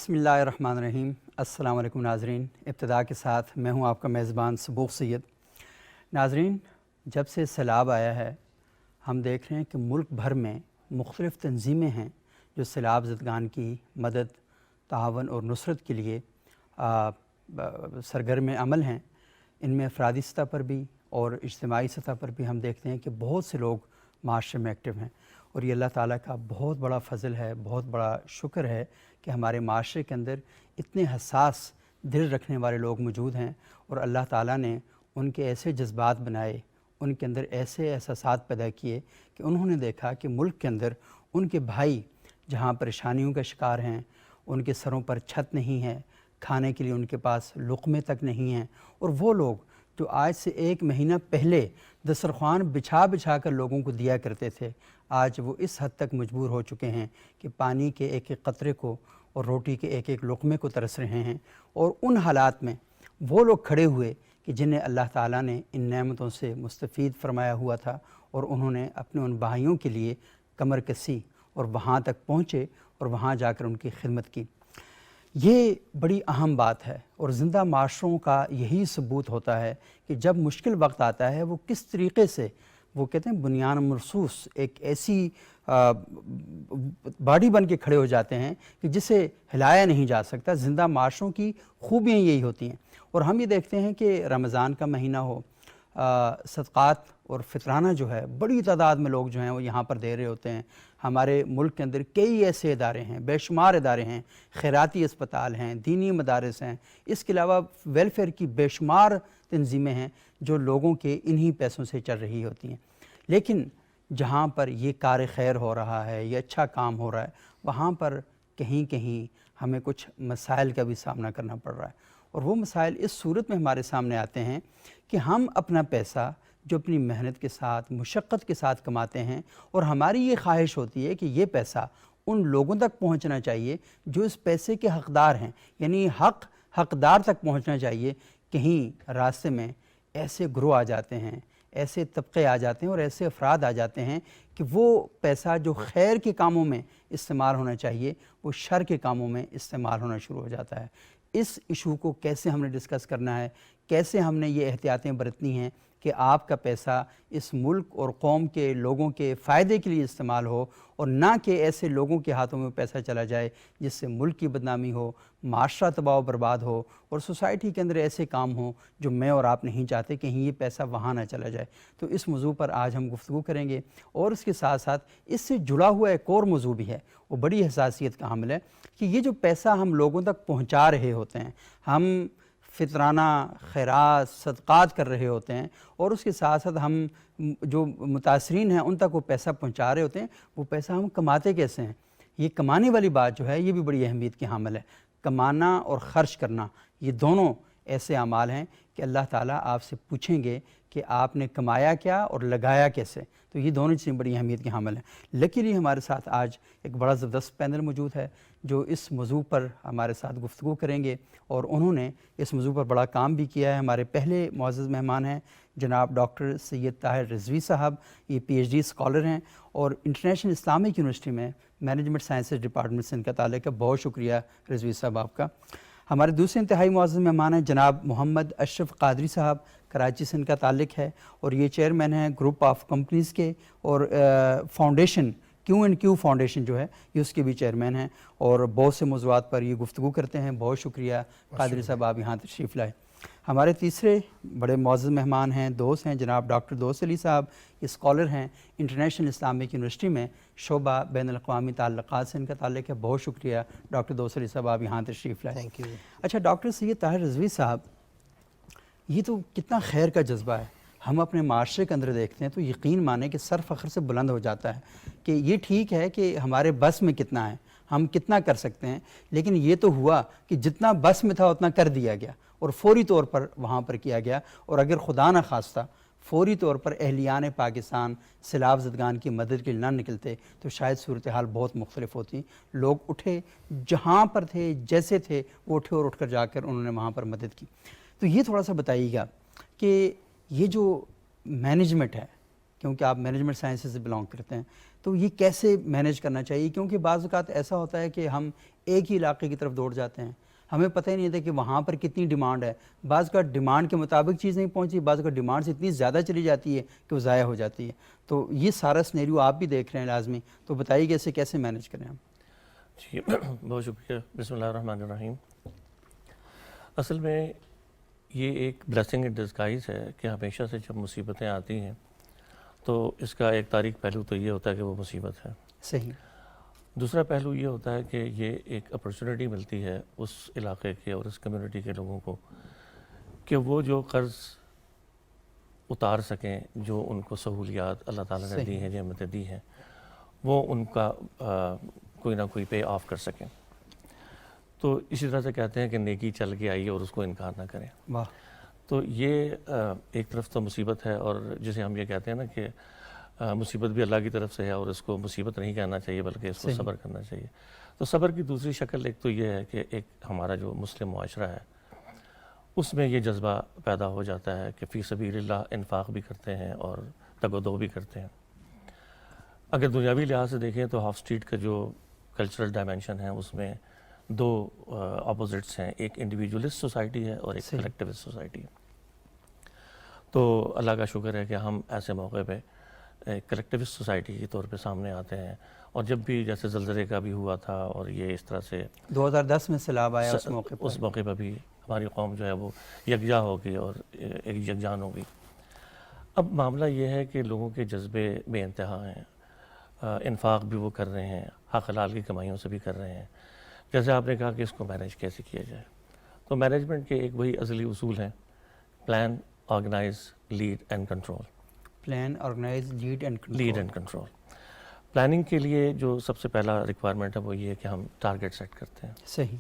بسم اللہ الرحمن الرحیم۔ السلام علیکم ناظرین، ابتدا کے ساتھ میں ہوں آپ کا میزبان صبوغ سید۔ ناظرین، جب سے سیلاب آیا ہے ہم دیکھ رہے ہیں کہ ملک بھر میں مختلف تنظیمیں ہیں جو سیلاب زدگان کی مدد، تعاون اور نصرت کے لیے سرگرم عمل ہیں۔ ان میں افرادی سطح پر بھی اور اجتماعی سطح پر بھی ہم دیکھتے ہیں کہ بہت سے لوگ معاشرے میں ایکٹیو ہیں، اور یہ اللہ تعالیٰ کا بہت بڑا فضل ہے، بہت بڑا شکر ہے کہ ہمارے معاشرے کے اندر اتنے حساس دل رکھنے والے لوگ موجود ہیں، اور اللہ تعالیٰ نے ان کے ایسے جذبات بنائے، ان کے اندر ایسے احساسات پیدا کیے کہ انہوں نے دیکھا کہ ملک کے اندر ان کے بھائی جہاں پریشانیوں کا شکار ہیں، ان کے سروں پر چھت نہیں ہے، کھانے کے لیے ان کے پاس لقمے تک نہیں ہیں، اور وہ لوگ جو آج سے 1 مہینہ پہلے دسترخوان بچھا بچھا کر لوگوں کو دیا کرتے تھے، آج وہ اس حد تک مجبور ہو چکے ہیں کہ پانی کے ایک ایک قطرے کو اور روٹی کے ایک ایک لقمے کو ترس رہے ہیں۔ اور ان حالات میں وہ لوگ کھڑے ہوئے کہ جنہیں اللہ تعالیٰ نے ان نعمتوں سے مستفید فرمایا ہوا تھا، اور انہوں نے اپنے ان بھائیوں کے لیے کمر کسی اور وہاں تک پہنچے اور وہاں جا کر ان کی خدمت کی۔ یہ بڑی اہم بات ہے، اور زندہ معاشروں کا یہی ثبوت ہوتا ہے کہ جب مشکل وقت آتا ہے وہ کس طریقے سے، وہ کہتے ہیں بنیان مرصوص ایک ایسی باڈی بن کے کھڑے ہو جاتے ہیں کہ جسے ہلایا نہیں جا سکتا۔ زندہ معاشروں کی خوبیاں یہی ہوتی ہیں، اور ہم یہ دیکھتے ہیں کہ رمضان کا مہینہ ہو، صدقات اور فطرانہ جو ہے بڑی تعداد میں لوگ جو ہیں وہ یہاں پر دے رہے ہوتے ہیں۔ ہمارے ملک کے اندر کئی ایسے ادارے ہیں، بے شمار ادارے ہیں، خیراتی اسپتال ہیں، دینی مدارس ہیں، اس کے علاوہ ویلفیئر کی بے شمار تنظیمیں ہیں جو لوگوں کے انہی پیسوں سے چل رہی ہوتی ہیں۔ لیکن جہاں پر یہ کار خیر ہو رہا ہے، یہ اچھا کام ہو رہا ہے، وہاں پر کہیں کہیں ہمیں کچھ مسائل کا بھی سامنا کرنا پڑ رہا ہے، اور وہ مسائل اس صورت میں ہمارے سامنے آتے ہیں کہ ہم اپنا پیسہ جو اپنی محنت کے ساتھ، مشقت کے ساتھ کماتے ہیں، اور ہماری یہ خواہش ہوتی ہے کہ یہ پیسہ ان لوگوں تک پہنچنا چاہیے جو اس پیسے کے حقدار ہیں، یعنی حقدار تک پہنچنا چاہیے۔ کہیں راستے میں ایسے گروہ آ جاتے ہیں، ایسے طبقے آ جاتے ہیں اور ایسے افراد آ جاتے ہیں کہ وہ پیسہ جو خیر کے کاموں میں استعمال ہونا چاہیے وہ شر کے کاموں میں استعمال ہونا شروع ہو جاتا ہے۔ اس ایشو کو کیسے ہم نے ڈسکس کرنا ہے، کیسے ہم نے یہ احتیاطیں برتنی ہیں کہ آپ کا پیسہ اس ملک اور قوم کے لوگوں کے فائدے کے لیے استعمال ہو، اور نہ کہ ایسے لوگوں کے ہاتھوں میں پیسہ چلا جائے جس سے ملک کی بدنامی ہو، معاشرہ تباہ و برباد ہو، اور سوسائٹی کے اندر ایسے کام ہوں جو میں اور آپ نہیں چاہتے کہیں یہ پیسہ وہاں نہ چلا جائے۔ تو اس موضوع پر آج ہم گفتگو کریں گے، اور اس کے ساتھ ساتھ اس سے جڑا ہوا ایک اور موضوع بھی ہے، وہ بڑی حساسیت کا حامل ہے کہ یہ جو پیسہ ہم لوگوں تک پہنچا رہے ہوتے ہیں، ہم فطرانہ خیرات صدقات کر رہے ہوتے ہیں، اور اس کے ساتھ ساتھ ہم جو متاثرین ہیں ان تک وہ پیسہ پہنچا رہے ہوتے ہیں، وہ پیسہ ہم کماتے کیسے ہیں؟ یہ کمانے والی بات جو ہے یہ بھی بڑی اہمیت کی حامل ہے۔ کمانا اور خرچ کرنا یہ دونوں ایسے اعمال ہیں کہ اللہ تعالیٰ آپ سے پوچھیں گے کہ آپ نے کمایا کیا اور لگایا کیسے، تو یہ دونوں چیزیں بڑی اہمیت کی حامل ہیں۔ لیکن ہمارے ساتھ آج ایک بڑا زبردست پینل موجود ہے جو اس موضوع پر ہمارے ساتھ گفتگو کریں گے، اور انہوں نے اس موضوع پر بڑا کام بھی کیا ہے۔ ہمارے پہلے معزز مہمان ہیں جناب ڈاکٹر سید طاہر رضوی صاحب، یہ پی ایچ ڈی اسکالر ہیں، اور انٹرنیشنل اسلامک یونیورسٹی میں مینجمنٹ سائنسز ڈپارٹمنٹ سے ان کا تعلق ہے۔ بہت شکریہ رضوی صاحب آپ کا۔ ہمارے دوسرے انتہائی معزز مہمان ہیں جناب محمد اشرف قادری صاحب، کراچی سے ان کا تعلق ہے، اور یہ چیئرمین ہیں گروپ آف کمپنیز کے، اور فاؤنڈیشن Q&Q فاؤنڈیشن جو ہے یہ اس کے بھی چیئرمین ہیں، اور بہت سے موضوعات پر یہ گفتگو کرتے ہیں۔ بہت شکریہ قادری صاحب آپ یہاں تشریف لائے۔ ہمارے تیسرے بڑے معزز مہمان ہیں، دوست ہیں جناب ڈاکٹر دوست علی صاحب، یہ اسکالر ہیں انٹرنیشنل اسلامک یونیورسٹی میں، شعبہ بین الاقوامی تعلقات سے ان کا تعلق ہے۔ بہت شکریہ ڈاکٹر دوست علی صاحب آپ یہاں تشریف لائے۔ Thank you. اچھا ڈاکٹر سید طاہر رضوی صاحب، یہ تو کتنا خیر کا جذبہ ہے، ہم اپنے معاشرے کے اندر دیکھتے ہیں تو یقین مانیں کہ سر فخر سے بلند ہو جاتا ہے کہ یہ ٹھیک ہے کہ ہمارے بس میں کتنا ہے، ہم کتنا کر سکتے ہیں، لیکن یہ تو ہوا کہ جتنا بس میں تھا اتنا کر دیا گیا، اور فوری طور پر وہاں پر کیا گیا۔ اور اگر خدا نہ خواستہ فوری طور پر اہلیان پاکستان سیلاب زدگان کی مدد کے لیے نہ نکلتے تو شاید صورتحال بہت مختلف ہوتی۔ لوگ اٹھے، جہاں پر تھے جیسے تھے وہ اٹھے، اور اٹھ کر جا کر انہوں نے وہاں پر مدد کی۔ تو یہ تھوڑا سا بتائیے گا کہ یہ جو مینجمنٹ ہے، کیونکہ آپ مینجمنٹ سائنسز سے بلانگ کرتے ہیں، تو یہ کیسے مینیج کرنا چاہیے؟ کیونکہ بعض اوقات ایسا ہوتا ہے کہ ہم ایک ہی علاقے کی طرف دوڑ جاتے ہیں، ہمیں پتہ ہی نہیں ہوتا کہ وہاں پر کتنی ڈیمانڈ ہے، بعض کا ڈیمانڈ کے مطابق چیز نہیں پہنچی، بعض کا ڈیمانڈ سے اتنی زیادہ چلی جاتی ہے کہ وہ ضائع ہو جاتی ہے. تو یہ سارا سنیریو آپ بھی دیکھ رہے ہیں لازمی، تو بتائیے کہ اسے کیسے مینیج کریں ہم؟ جی بہت شکریہ. بسم اللہ الرحمن الرحیم. اصل میں یہ ایک بلیسنگ ان ڈسگائز ہے کہ ہمیشہ سے جب مصیبتیں آتی ہیں تو اس کا ایک تاریخ پہلو تو یہ ہوتا ہے کہ وہ مصیبت ہے. صحیح. دوسرا پہلو یہ ہوتا ہے کہ یہ ایک اپرچونٹی ملتی ہے اس علاقے کے اور اس کمیونٹی کے لوگوں کو کہ وہ جو قرض اتار سکیں، جو ان کو سہولیات اللہ تعالیٰ نے دی ہیں، نعمتیں دی ہیں، وہ ان کا کوئی نہ کوئی پے آف کر سکیں. تو اسی طرح سے کہتے ہیں کہ نیکی چل کے آئیے اور اس کو انکار نہ کریں. واہ. تو یہ ایک طرف تو مصیبت ہے، اور جسے ہم یہ کہتے ہیں نا کہ مصیبت بھی اللہ کی طرف سے ہے، اور اس کو مصیبت نہیں کہنا چاہیے بلکہ اس کو صبر کرنا چاہیے. تو صبر کی دوسری شکل ایک تو یہ ہے کہ ایک ہمارا جو مسلم معاشرہ ہے اس میں یہ جذبہ پیدا ہو جاتا ہے کہ فی سبیل اللہ انفاق بھی کرتے ہیں اور تگ و دو بھی کرتے ہیں. اگر دنیاوی لحاظ سے دیکھیں تو ہاف اسٹریٹ کا جو کلچرل ڈائمینشن ہے اس میں دو اپوزٹس ہیں، ایک انڈیویجولسٹ سوسائٹی ہے اور ایک کلیکٹیوسٹ سوسائٹی ہے. تو اللہ کا شکر ہے کہ ہم ایسے موقع پہ کلیکٹیوسٹ سوسائٹی کے طور پہ سامنے آتے ہیں. اور جب بھی جیسے زلزلے کا بھی ہوا تھا اور یہ اس طرح سے 2010 میں سیلاب آیا، اس موقع پہ بھی ہماری قوم جو ہے وہ یکجا ہوگی اور ایک یکجان ہوگی. اب معاملہ یہ ہے کہ لوگوں کے جذبے بے انتہا ہیں، انفاق بھی وہ کر رہے ہیں، حق حلال کی کمائیوں سے بھی کر رہے ہیں. جیسے آپ نے کہا کہ اس کو مینیج کیسے کیا جائے، تو مینجمنٹ کے ایک وہی ازلی اصول ہیں: plan, organize, lead and control. Plan, organize, lead and control. Planning کے لیے جو سب سے پہلا ریکوائرمنٹ ہے وہ یہ ہے کہ ہم ٹارگیٹ سیٹ کرتے ہیں. صحیح.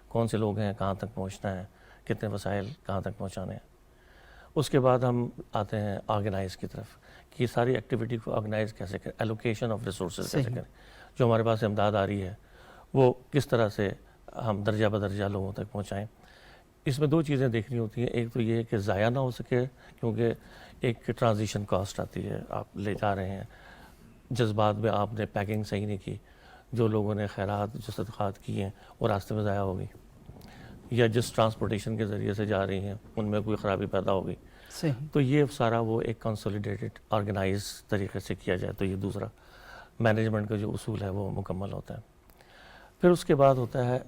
کون سے لوگ ہیں، کہاں تک پہنچنا ہے، کتنے وسائل کہاں تک پہنچانے ہیں. اس کے بعد ہم آتے ہیں آرگنائز کی طرف کہ یہ ساری ایکٹیویٹی کو آرگنائز کیسے کریں، ایلوکیشن آف ریسورسز کیسے کریں. جو ہمارے پاس امداد آ رہی ہے وہ کس طرح سے ہم درجہ بدرجہ لوگوں تک پہنچائیں. اس میں دو چیزیں دیکھنی ہوتی ہیں. ایک تو یہ ہے کہ ضائع نہ ہو سکے، کیونکہ ایک ٹرانزیشن کاسٹ آتی ہے. آپ لے جا رہے ہیں، جذبات میں آپ نے پیکنگ صحیح نہیں کی، جو لوگوں نے خیرات جو صدقات کی ہیں وہ راستے میں ضائع ہوگی، یا جس ٹرانسپورٹیشن کے ذریعے سے جا رہی ہیں ان میں کوئی خرابی پیدا ہوگی. تو یہ سارا وہ ایک کنسولیڈیٹڈ آرگنائز طریقے سے کیا جائے تو یہ دوسرا مینجمنٹ کا جو اصول ہے وہ مکمل ہوتا ہے. پھر اس کے بعد ہوتا ہے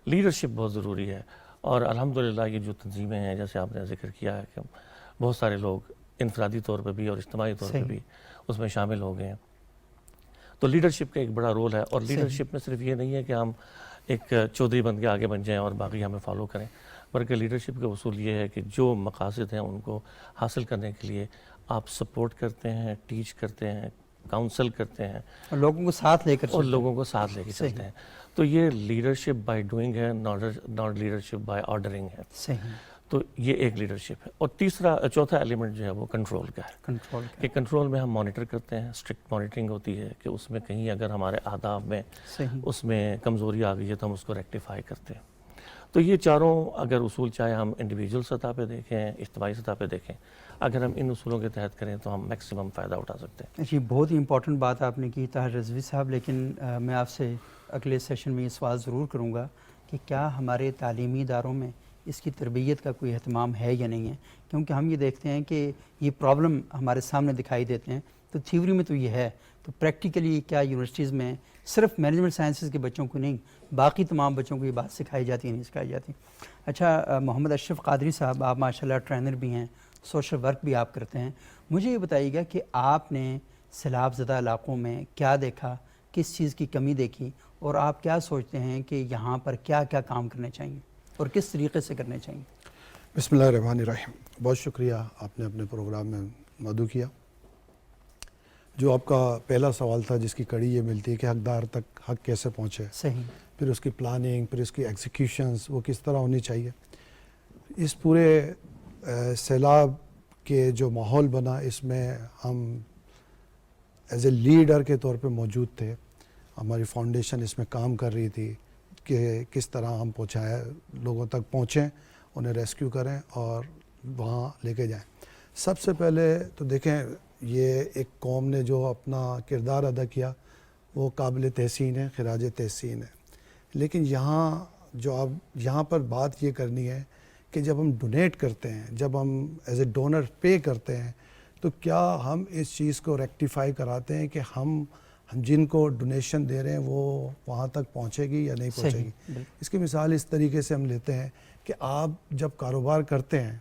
لیڈرشپ بہت ضروری ہے. اور الحمدللہ یہ جو تنظیمیں ہیں، جیسے آپ نے ذکر کیا ہے کہ بہت سارے لوگ انفرادی طور پہ بھی اور اجتماعی طور پہ بھی اس میں شامل ہو گئے ہیں. تو لیڈرشپ کا ایک بڑا رول ہے. اور لیڈرشپ میں صرف یہ نہیں ہے کہ ہم ایک چودھری بن کے آگے بن جائیں اور باقی ہمیں فالو کریں، بلکہ لیڈرشپ کا اصول یہ ہے کہ جو مقاصد ہیں ان کو حاصل کرنے کے لیے آپ سپورٹ کرتے ہیں، ٹیچ کرتے ہیں، کاؤنسل کرتے ہیں، اور لوگوں کو ساتھ لے کر چلتے ہیں. تو یہ لیڈرشپ بائی ڈوئنگ ہے، ناٹ لیڈرشپ بائی آرڈرنگ ہے. تو یہ ایک لیڈرشپ ہے. اور چوتھا ایلیمنٹ جو ہے وہ کنٹرول کا ہے. کہ کنٹرول میں ہم مانیٹر کرتے ہیں، اسٹرکٹ مانیٹرنگ ہوتی ہے کہ اس میں کہیں اگر ہمارے اہداف میں اس میں کمزوری آ گئی ہے تو ہم اس کو ریکٹیفائی کرتے ہیں. تو یہ چاروں اگر اصول چاہے ہم انڈیویجول سطح پہ دیکھیں، اجتماعی سطح پہ دیکھیں، اگر ہم ان اصولوں کے تحت کریں تو ہم میکسیمم فائدہ اٹھا سکتے ہیں. جی بہت ہی امپورٹنٹ بات آپ نے کی طاہر رضوی صاحب. لیکن میں آپ سے اگلے سیشن میں یہ سوال ضرور کروں گا کہ کیا ہمارے تعلیمی اداروں میں اس کی تربیت کا کوئی اہتمام ہے یا نہیں ہے؟ کیونکہ ہم یہ دیکھتے ہیں کہ یہ پرابلم ہمارے سامنے دکھائی دیتے ہیں. تو تھیوری میں تو یہ ہے، تو پریکٹیکلی کیا یونیورسٹیز میں صرف مینجمنٹ سائنسز کے بچوں کو نہیں، باقی تمام بچوں کو یہ بات سکھائی جاتی ہے نہیں سکھائی جاتی؟ اچھا محمد اشرف قادری صاحب، آپ ماشاءاللہ ٹرینر بھی ہیں، سوشل ورک بھی آپ کرتے ہیں. مجھے یہ بتائیے گا کہ آپ نے سیلاب زدہ علاقوں میں کیا دیکھا، کس چیز کی کمی دیکھی، اور آپ کیا سوچتے ہیں کہ یہاں پر کیا کیا کام کرنے چاہیے اور کس طریقے سے کرنے چاہیے؟ بسم اللہ الرحمن الرحیم. بہت شکریہ آپ نے اپنے پروگرام میں مدعو کیا. جو آپ کا پہلا سوال تھا جس کی کڑی یہ ملتی ہے کہ حقدار تک حق کیسے پہنچے، صحیح، پھر اس کی پلاننگ، پھر اس کی ایگزیکیوشنز وہ کس طرح ہونی چاہیے. اس پورے سیلاب کے جو ماحول بنا اس میں ہم ایز اے لیڈر کے طور پہ موجود تھے. ہماری فاؤنڈیشن اس میں کام کر رہی تھی کہ کس طرح ہم لوگوں تک پہنچیں، انہیں ریسکیو کریں اور وہاں لے کے جائیں. سب سے پہلے تو دیکھیں یہ ایک قوم نے جو اپنا کردار ادا کیا وہ قابل تحسین ہے, خراج تحسین ہے. لیکن یہاں پر بات یہ کرنی ہے کہ جب ہم ڈونیٹ کرتے ہیں, جب ہم ایز اے ڈونر پے کرتے ہیں, تو کیا ہم اس چیز کو ریکٹیفائی کراتے ہیں کہ ہم جن کو ڈونیشن دے رہے ہیں وہ وہاں تک پہنچے گی یا نہیں پہنچے گی. اس کی مثال اس طریقے سے ہم لیتے ہیں کہ آپ جب کاروبار کرتے ہیں,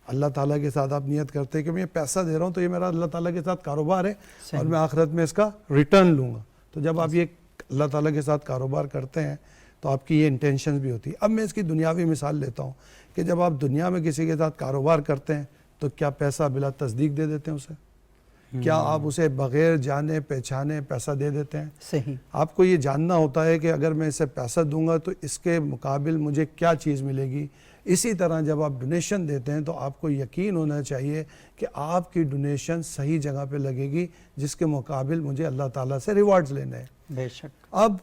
اللہ تعالیٰ کے ساتھ آپ نیت کرتے ہیں کہ میں یہ پیسہ دے رہا ہوں تو یہ میرا اللہ تعالیٰ کے ساتھ کاروبار ہے اور میں آخرت میں اس کا ریٹرن لوں گا. تو جب آپ یہ اللہ تعالیٰ کے ساتھ کاروبار کرتے ہیں تو آپ کی یہ انٹینشنز بھی ہوتی ہے. اب میں اس کی دنیاوی مثال لیتا ہوں کہ جب آپ دنیا میں کسی کے ساتھ کاروبار کرتے ہیں تو کیا پیسہ بلا تصدیق دے دیتے ہیں اسے؟ کیا آپ اسے بغیر جانے پہچانے پیسہ دے دیتے ہیں؟ صحیح. آپ کو یہ جاننا ہوتا ہے کہ اگر میں اسے پیسہ دوں گا تو اس کے مقابل مجھے کیا چیز ملے گی. اسی طرح جب آپ ڈونیشن دیتے ہیں تو آپ کو یقین ہونا چاہیے کہ آپ کی ڈونیشن صحیح جگہ پہ لگے گی جس کے مقابل مجھے اللہ تعالیٰ سے ریوارڈز لینے ہیں. بے شک. اب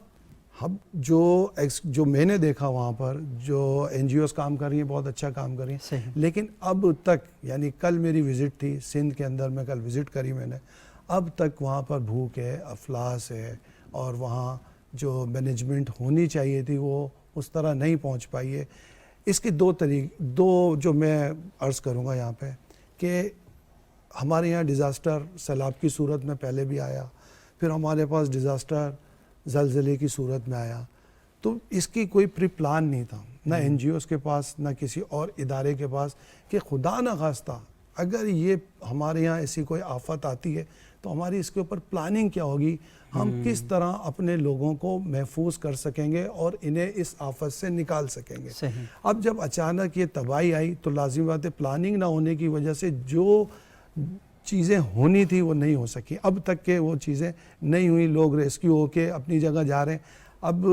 جو میں نے دیکھا وہاں پر جو این جی اوز کام کر رہی ہیں, بہت اچھا کام کر رہی ہیں, لیکن اب تک, یعنی کل میری وزٹ تھی سندھ کے اندر, میں کل وزٹ کری میں نے, اب تک وہاں پر بھوک ہے, افلاس ہے, اور وہاں جو مینجمنٹ ہونی چاہیے تھی وہ اس طرح نہیں پہنچ پائی ہے. اس کے دو جو میں عرض کروں گا یہاں پہ کہ ہمارے یہاں ڈیزاسٹر سیلاب کی صورت میں پہلے بھی آیا, پھر ہمارے پاس ڈیزاسٹر زلزلے کی صورت میں آیا, تو اس کی کوئی پری پلان نہیں تھا, نہ این جی اوز کے پاس نہ کسی اور ادارے کے پاس, کہ خدا نہ خواستہ اگر یہ ہمارے یہاں ایسی کوئی آفت آتی ہے تو ہماری اس کے اوپر پلاننگ کیا ہوگی, ہم کس طرح اپنے لوگوں کو محفوظ کر سکیں گے اور انہیں اس آفت سے نکال سکیں گے. اب جب اچانک یہ تباہی آئی تو لازمی بات ہے پلاننگ نہ ہونے کی وجہ سے جو چیزیں ہونی تھی وہ نہیں ہو سکی. اب تک کہ وہ چیزیں نہیں ہوئی, لوگ ریسکیو ہو کے اپنی جگہ جا رہے ہیں. اب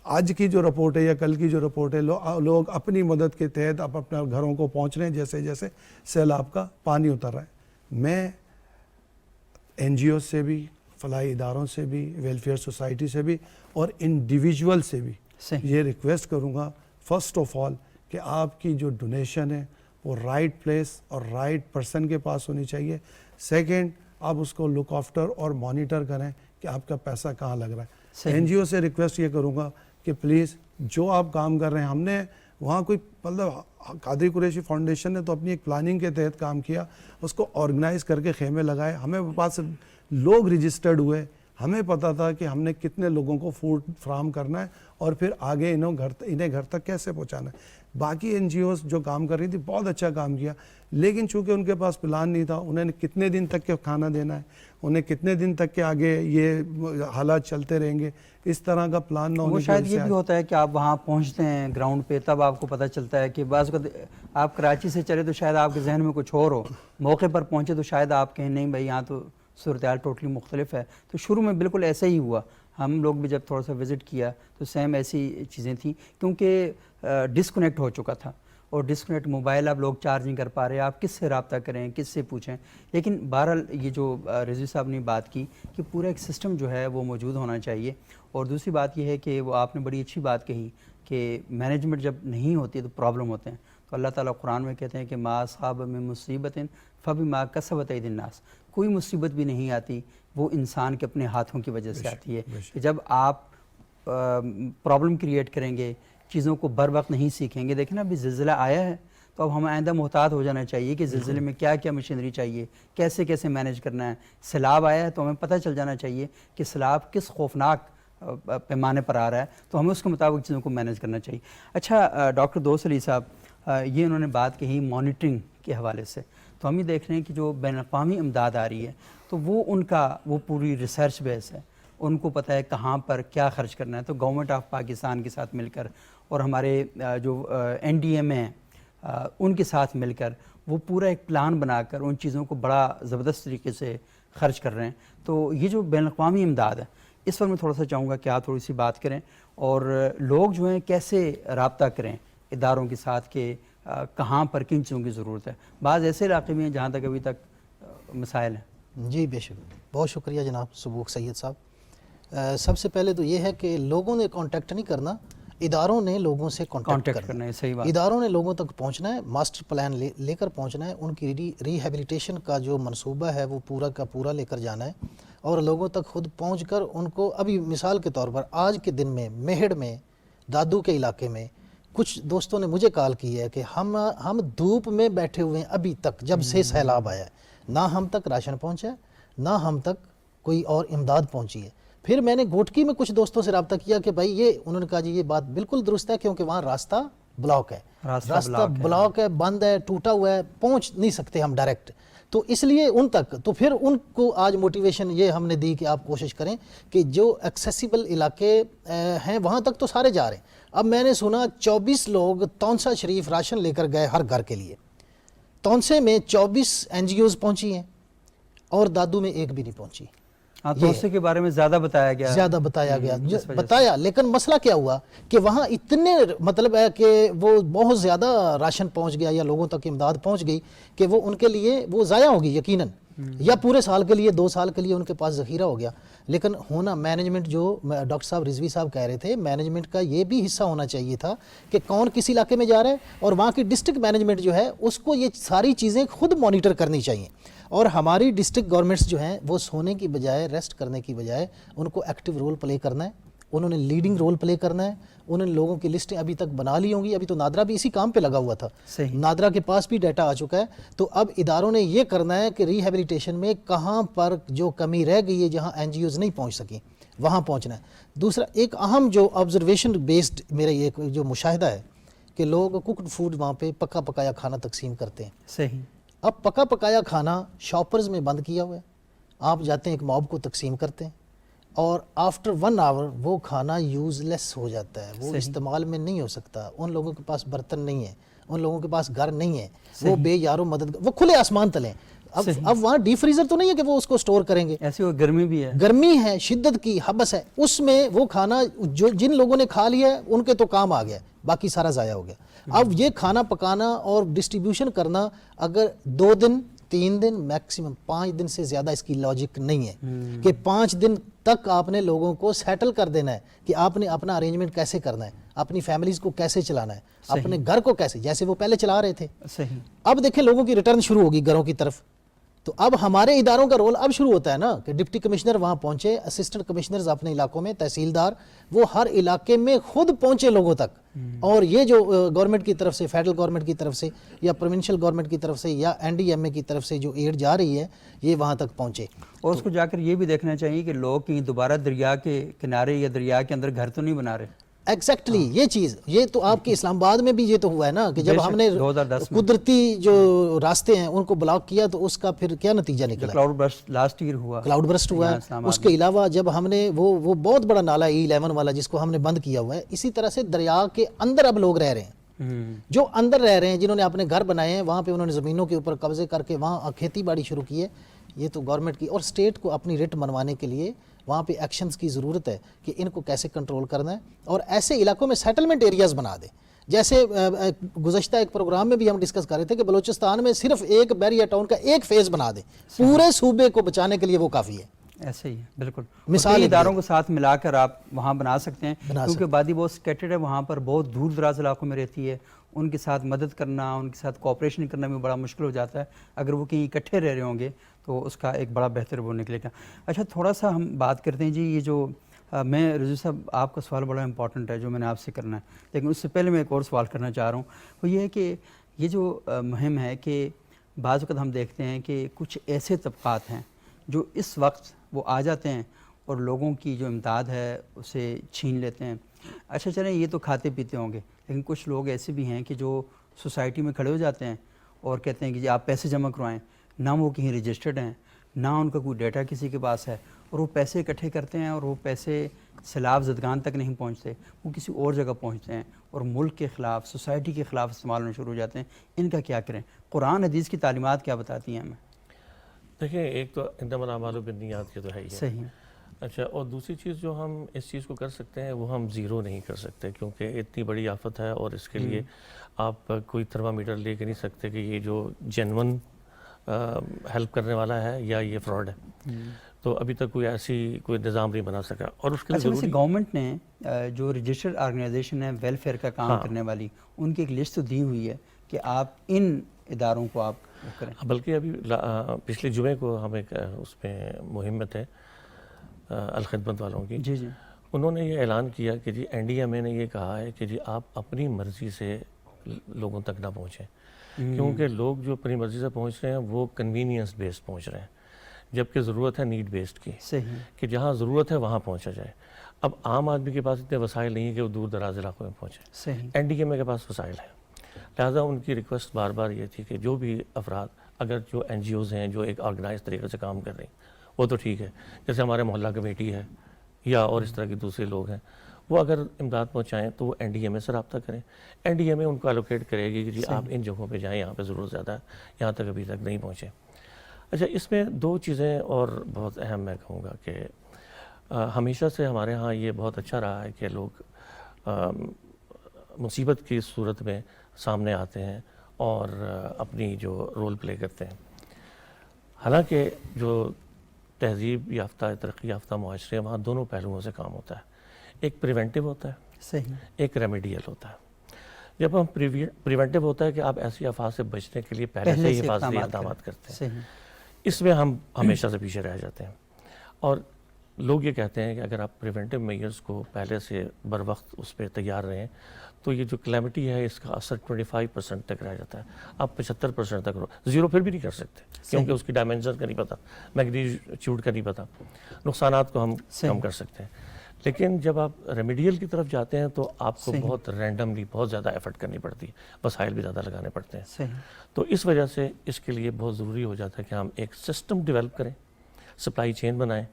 آج کی جو رپورٹ ہے یا کل کی جو رپورٹ ہے, لوگ اپنی مدد کے تحت اب اپنے گھروں کو پہنچ رہے ہیں جیسے جیسے سیلاب کا پانی اتر رہا ہے. میں این جی او سے بھی, فلاحی اداروں سے بھی, ویلفیئر سوسائٹی سے بھی اور انڈیویجول سے بھی یہ ریکویسٹ کروں گا, فرسٹ آف آل کہ آپ کی جو ڈونیشن ہے وہ رائٹ پلیس اور رائٹ پرسن کے پاس ہونی چاہیے. سیکنڈ, آپ اس کو لک آفٹر اور مانیٹر کریں کہ آپ کا پیسہ کہاں لگ رہا ہے. این جی او سے ریکویسٹ یہ کروں گا کہ پلیز جو آپ کام کر رہے ہیں, ہم نے وہاں کوئی مطلب قادری قریشی فاؤنڈیشن نے تو اپنی ایک پلاننگ کے تحت کام کیا, اس کو آرگنائز کر کے خیمے لگائے, ہمیں پاس لوگ رجسٹرڈ ہوئے, ہمیں پتہ تھا کہ ہم نے کتنے لوگوں کو فوڈ فراہم کرنا ہے اور پھر آگے انہیں گھر تک کیسے پہنچانا ہے. باقی این جی اوز جو کام کر رہی تھی بہت اچھا کام کیا, لیکن چونکہ ان کے پاس پلان نہیں تھا, انہیں کتنے دن تک کے کھانا دینا ہے, انہیں کتنے دن تک کے آگے یہ حالات چلتے رہیں گے, اس طرح کا پلان نہ ہونے وہ شاید یہ بھی ہوتا ہے کہ آپ وہاں پہنچتے ہیں گراؤنڈ پہ, تب آپ کو پتہ چلتا ہے کہ بعض آپ کراچی سے چلے تو شاید آپ کے ذہن میں کچھ اور ہو, موقع پر پہنچے تو شاید آپ کہیں نہیں بھائی یہاں تو صورتحال ٹوٹلی مختلف ہے. تو شروع میں بالکل ایسا ہی ہوا, ہم لوگ بھی جب تھوڑا سا وزٹ کیا تو سیم ایسی چیزیں تھیں, کیونکہ ڈسکنیکٹ ہو چکا تھا, اور ڈسکنیکٹ موبائل آپ لوگ چارج نہیں کر پا رہے, آپ کس سے رابطہ کریں, کس سے پوچھیں. لیکن بہرحال یہ جو رضوی صاحب نے بات کی کہ پورا ایک سسٹم جو ہے وہ موجود ہونا چاہیے. اور دوسری بات یہ ہے کہ وہ آپ نے بڑی اچھی بات کہی کہ مینجمنٹ جب نہیں ہوتی تو پرابلم ہوتے ہیں. تو اللہ تعالیٰ قرآن میں کہتے ہیں کہ ما اصاب من مصیبت فبما کسبت ایدی الناس, کوئی مصیبت بھی نہیں آتی وہ انسان کے اپنے ہاتھوں کی وجہ سے آتی ہے. کہ جب آپ پرابلم کریٹ کریں گے, چیزوں کو بر وقت نہیں سیکھیں گے. دیکھیں نا ابھی زلزلہ آیا ہے تو اب ہمیں آئندہ محتاط ہو جانا چاہیے کہ زلزلے میں کیا کیا مشینری چاہیے, کیسے کیسے مینیج کرنا ہے. سیلاب آیا ہے تو ہمیں پتہ چل جانا چاہیے کہ سیلاب کس خوفناک پیمانے پر آ رہا ہے, تو ہمیں اس کے مطابق چیزوں کو مینیج کرنا چاہیے. اچھا ڈاکٹر دوست علی صاحب, یہ انہوں نے بات کہی مانیٹرنگ کے حوالے سے, تو ہم یہ دیکھ رہے ہیں کہ جو بین الاقوامی امداد آ رہی ہے تو وہ پوری ریسرچ بیس ہے, ان کو پتہ ہے کہاں پر کیا خرچ کرنا ہے. تو گورنمنٹ آف پاکستان کے ساتھ مل کر اور ہمارے جو این ڈی ایم ہیں ان کے ساتھ مل کر وہ پورا ایک پلان بنا کر ان چیزوں کو بڑا زبردست طریقے سے خرچ کر رہے ہیں. تو یہ جو بین الاقوامی امداد ہے اس پر میں تھوڑا سا چاہوں گا کہ آپ تھوڑی سی بات کریں, اور لوگ جو ہیں کیسے رابطہ کریں اداروں کے ساتھ کہ کہاں پر کن چیزوں کی ضرورت ہے. بعض ایسے علاقے میں ہیں جہاں تک ابھی تک مسائل ہیں. جی بے شک, بہت شکریہ جناب سبوق سید صاحب. سب سے پہلے تو یہ ہے کہ لوگوں نے کانٹیکٹ نہیں کرنا, اداروں نے لوگوں سے کانٹیکٹ کانٹیکٹ کرنا ہے. صحیح بات. اداروں نے لوگوں تک پہنچنا ہے, ماسٹر پلان لے کر پہنچنا ہے, ان کی ریہیبلیٹیشن کا جو منصوبہ ہے وہ پورا کا پورا لے کر جانا ہے, اور لوگوں تک خود پہنچ کر ان کو, ابھی مثال کے طور پر آج کے دن میں میہڑ میں دادو کے علاقے میں کچھ دوستوں نے مجھے کال کی ہے کہ ہم دھوپ میں بیٹھے ہوئے ہیں ابھی تک, جب سے سیلاب آیا ہے, نہ ہم تک راشن پہنچا ہے, نہ ہم تک کوئی اور امداد پہنچی ہے. پھر میں نے گوٹکی میں کچھ دوستوں سے رابطہ کیا کہ بھائی یہ, انہوں نے کہا جی یہ بات بالکل درست ہے کیونکہ وہاں راستہ بلاک ہے, راستہ بلاک ہے, بند ہے, ٹوٹا ہوا ہے, پہنچ نہیں سکتے ہم ڈائریکٹ. تو اس لیے ان تک, تو پھر ان کو آج موٹیویشن یہ ہم نے دی کہ آپ کوشش کریں کہ جو ایکسیسیبل علاقے ہیں وہاں تک تو سارے جا رہے ہیں. اب میں نے سنا 24 لوگ تونسا شریف راشن لے کر گئے ہر گھر کے لیے, تونسے میں 24 NGOز پہنچی ہیں اور دادو میں ایک بھی نہیں پہنچی. تونسے کے بارے میں زیادہ بتایا گیا, لیکن مسئلہ کیا ہوا کہ وہاں اتنے مطلب ہے کہ وہ بہت زیادہ راشن پہنچ گیا یا لوگوں تک امداد پہنچ گئی کہ وہ ان کے لیے وہ ضائع ہوگی یقیناً, یا پورے سال کے لیے 2 سال کے لیے ان کے پاس ذخیرہ ہو گیا. لیکن ہونا مینجمنٹ, جو ڈاکٹر صاحب رضوی صاحب کہہ رہے تھے, مینجمنٹ کا یہ بھی حصہ ہونا چاہیے تھا کہ کون کس علاقے میں جا رہا ہے, اور وہاں کی ڈسٹرکٹ مینجمنٹ جو ہے اس کو یہ ساری چیزیں خود مانیٹر کرنی چاہیے. اور ہماری ڈسٹرکٹ گورنمنٹس جو ہیں وہ سونے کی بجائے, ریسٹ کرنے کی بجائے ان کو ایکٹیو رول پلے کرنا ہے, انہوں نے لیڈنگ رول پلے کرنا ہے. انہوں نے لوگوں کی لسٹیں ابھی تک بنا لی ہوں گی, ابھی تو نادرا بھی اسی کام پہ لگا ہوا تھا, نادرا کے پاس بھی ڈیٹا آ چکا ہے. تو اب اداروں نے یہ کرنا ہے کہ ریہیبلیٹیشن میں کہاں پر جو کمی رہ گئی ہے, جہاں NGOز نہیں پہنچ سکیں وہاں پہنچنا ہے. دوسرا ایک اہم جو آبزرویشن بیسڈ میرا ایک جو مشاہدہ ہے کہ لوگ کوکڈ فوڈ وہاں پہ پکا پکایا کھانا تقسیم کرتے ہیں. صحیح. اب پکا پکایا کھانا شاپرز میں بند کیا ہوا ہے, آپ جاتے ہیں ایک موب کو تقسیم کرتے ہیں, اور آفٹر 1 آور وہ کھانا یوز لیس ہو جاتا ہے, وہ استعمال میں نہیں ہو سکتا. ان لوگوں کے پاس برتن نہیں ہے, ان لوگوں کے پاس گھر نہیں ہے, وہ بے یارو مدد, وہ کھلے آسمان تلے. اب وہاں ڈی فریزر تو نہیں ہے کہ وہ اس کو سٹور کریں گے, ایسی وہ گرمی بھی ہے, گرمی ہے, شدت کی حبس ہے, اس میں وہ کھانا جو جن لوگوں نے کھا لیا ہے ان کے تو کام آ گیا, باقی سارا ضائع ہو گیا. اب یہ کھانا پکانا اور ڈسٹریبیوشن کرنا اگر 2 دن 3 دن میکسیمم 5 دن سے زیادہ اس کی لاجک نہیں ہے کہ 5 دن تک آپ نے لوگوں کو سیٹل کر دینا ہے کہ آپ نے اپنا ارینجمنٹ کیسے کرنا ہے, اپنی فیملیز کو کیسے چلانا ہے, اپنے گھر کو کیسے, جیسے وہ پہلے چلا رہے تھے. اب دیکھیں لوگوں کی ریٹرن شروع ہوگی گھروں کی طرف. تو اب ہمارے اداروں کا رول اب شروع ہوتا ہے نا کہ ڈپٹی کمشنر وہاں پہنچے, اسسٹنٹ کمشنرز اپنے علاقوں میں, تحصیلدار وہ ہر علاقے میں خود پہنچے لوگوں تک, اور یہ جو گورنمنٹ کی طرف سے, فیڈرل گورنمنٹ کی طرف سے یا پروونشل گورنمنٹ کی طرف سے یا NDMA کی طرف سے جو ایڈ جا رہی ہے یہ وہاں تک پہنچے. اور اس کو جا کر یہ بھی دیکھنا چاہیے کہ لوگ کہیں دوبارہ دریا کے کنارے یا دریا کے اندر گھر تو نہیں بنا رہے. ایگزیکٹلی یہ چیز, یہ تو آپ کے اسلام آباد میں بھی یہ تو ہوا ہے نا کہ جب ہم نے قدرتی جو راستے ہیں ان کو بلاک کیا تو اس کا پھر کیا نتیجہ نکلا, کلاؤڈ برسٹ لاسٹ ایئر ہوا, کلاؤڈ برسٹ ہوا ہے. اس کے علاوہ جب ہم نے وہ بہت بڑا نالا E11 والا جس کو ہم نے بند کیا ہوا ہے, اسی طرح سے دریا کے اندر اب لوگ رہ رہے ہیں, جو اندر رہ رہے ہیں, جنہوں نے اپنے گھر بنائے ہیں, وہاں پہ انہوں نے زمینوں کے اوپر قبضے کر کے وہاں کھیتی باڑی شروع کی ہے. یہ تو گورنمنٹ کی اور اسٹیٹ کو اپنی رٹ منوانے کے لیے وہاں پہ ایکشنز کی ضرورت ہے کہ ان کو کیسے کنٹرول کرنا ہے, اور ایسے علاقوں میں سیٹلمنٹ ایریاز بنا دیں. جیسے گزشتہ ایک پروگرام میں بھی ہم ڈسکس کر رہے تھے کہ بلوچستان میں صرف ایک بیریا ٹاؤن کا ایک فیز بنا دیں, پورے صوبے کو بچانے کے لیے وہ کافی ہے. ایسے ہی ہے بالکل. مثال اداروں کو ساتھ ملا کر آپ وہاں بنا سکتے ہیں, کیونکہ آبادی بہت سکیٹرڈ ہے, وہاں پر بہت دور دراز علاقوں میں رہتی ہے, ان کے ساتھ مدد کرنا, ان کے ساتھ کوآپریشن کرنا بھی بڑا مشکل ہو جاتا ہے. اگر وہ کہیں اکٹھے رہ رہے ہوں گے تو اس کا ایک بڑا بہتر وہ نکلے گا. اچھا تھوڑا سا ہم بات کرتے ہیں جی, یہ جو میں رضوی صاحب آپ کا سوال بڑا امپورٹنٹ ہے جو میں نے آپ سے کرنا ہے, لیکن اس سے پہلے میں ایک اور سوال کرنا چاہ رہا ہوں. وہ یہ ہے کہ یہ جو مہم ہے کہ بعض وقت ہم دیکھتے ہیں کہ کچھ ایسے طبقات ہیں جو اس وقت وہ آ جاتے ہیں اور لوگوں کی جو امداد ہے اسے چھین لیتے ہیں. اچھا چلیں یہ تو کھاتے پیتے ہوں گے, لیکن کچھ لوگ ایسے بھی ہیں کہ جو سوسائٹی میں کھڑے ہو جاتے ہیں اور کہتے ہیں کہ جی آپ پیسے جمع کروائیں, نہ وہ کہیں رجسٹرڈ ہیں, نہ ان کا کوئی ڈیٹا کسی کے پاس ہے, اور وہ پیسے اکٹھے کرتے ہیں اور وہ پیسے سیلاب زدگان تک نہیں پہنچتے, وہ کسی اور جگہ پہنچتے ہیں اور ملک کے خلاف, سوسائٹی کے خلاف استعمال ہونے شروع ہو جاتے ہیں. ان کا کیا کریں؟ قرآن حدیث کی تعلیمات کیا بتاتی ہیں ہمیں؟ دیکھیں ایک تو انما الاعمال بالنیات کے تو ہے ہی ہے. صحیح. اچھا, اور دوسری چیز جو ہم اس چیز کو کر سکتے ہیں وہ ہم زیرو نہیں کر سکتے, کیونکہ اتنی بڑی آفت ہے اور اس کے لیے آپ کوئی تھرمامیٹر لے کے نہیں سکتے کہ یہ جو جینون ہیلپ کرنے والا ہے یا یہ فراڈ ہے. تو ابھی تک کوئی نظام نہیں بنا سکا. اور اس کے لیے اچھا، ویسے ضروری گورنمنٹ نے جو رجسٹرڈ آرگنائزیشن ہے ویلفیئر کا کام کرنے والی، ان کی ایک لسٹ تو دی ہوئی ہے کہ آپ ان اداروں کو آپ کریں. بلکہ ابھی پچھلے جمعے کو ہم ایک اس میں مہم میں تھے الخدمت والوں کی. جی جی. انہوں نے یہ اعلان کیا کہ جی NDMA نے یہ کہا ہے کہ جی آپ اپنی مرضی سے لوگوں تک نہ پہنچیں، کیونکہ لوگ جو اپنی مرضی سے پہنچ رہے ہیں وہ کنوینئنس بیسڈ پہنچ رہے ہیں، جبکہ ضرورت ہے نیڈ بیسڈ کی، صحیح. کہ جہاں ضرورت ہے وہاں پہنچا جائے. اب عام آدمی کے پاس اتنے وسائل نہیں ہیں کہ وہ دور دراز علاقوں میں پہنچے. صحیح. NDMA کے پاس وسائل ہیں، لہٰذا ان کی ریکویسٹ بار بار یہ تھی کہ جو بھی افراد، اگر جو NGOs ہیں جو ایک آرگنائز طریقے سے کام کر رہی ہیں وہ تو ٹھیک ہے، جیسے ہمارے محلہ کمیٹی ہے یا اور اس طرح کے دوسرے لوگ ہیں، وہ اگر امداد پہنچائیں تو وہ NDMA سے رابطہ کریں. NDMA ان کو الوکیٹ کرے گی کہ جی آپ ان جگہوں پہ جائیں، یہاں پہ ضرورت زیادہ ہے، یہاں تک ابھی تک نہیں پہنچے. اچھا، اس میں دو چیزیں اور بہت اہم میں کہوں گا کہ ہمیشہ سے ہمارے ہاں یہ بہت اچھا رہا ہے کہ لوگ مصیبت کی صورت میں سامنے آتے ہیں اور اپنی جو رول پلے کرتے ہیں. حالانکہ جو تہذیب یافتہ ترقی یافتہ معاشرے ہیں وہاں دونوں پہلوؤں سے کام ہوتا ہے. ایک پریونٹیو ہوتا ہے، صحیح. ایک ریمیڈیل ہوتا ہے. جب ہم پریونٹیو ہوتا ہے کہ آپ ایسی آفات سے بچنے کے لیے پہلے سے ہی حفاظتی اقدامات کرتے ہیں، صحیح. اس میں ہم ہمیشہ سے پیچھے رہ جاتے ہیں. اور لوگ یہ کہتے ہیں کہ اگر آپ پریونٹیو میئرز کو پہلے سے بر وقت اس پہ تیار رہیں تو یہ جو کلیمٹی ہے اس کا اثر 25% تک رہ جاتا ہے. آپ 75% تک زیرو پھر بھی نہیں کر سکتے، کیونکہ اس کی ڈائمینشن کا نہیں پتہ، میگنیچیوڈ کا نہیں پتہ، نقصانات کو ہم کم کر سکتے ہیں. لیکن جب آپ ریمیڈیل کی طرف جاتے ہیں تو آپ کو بہت رینڈملی بہت زیادہ ایفرٹ کرنی پڑتی ہے، وسائل بھی زیادہ لگانے پڑتے ہیں. صحیح. تو اس وجہ سے اس کے لیے بہت ضروری ہو جاتا ہے کہ ہم ایک سسٹم ڈیولپ کریں، سپلائی چین بنائیں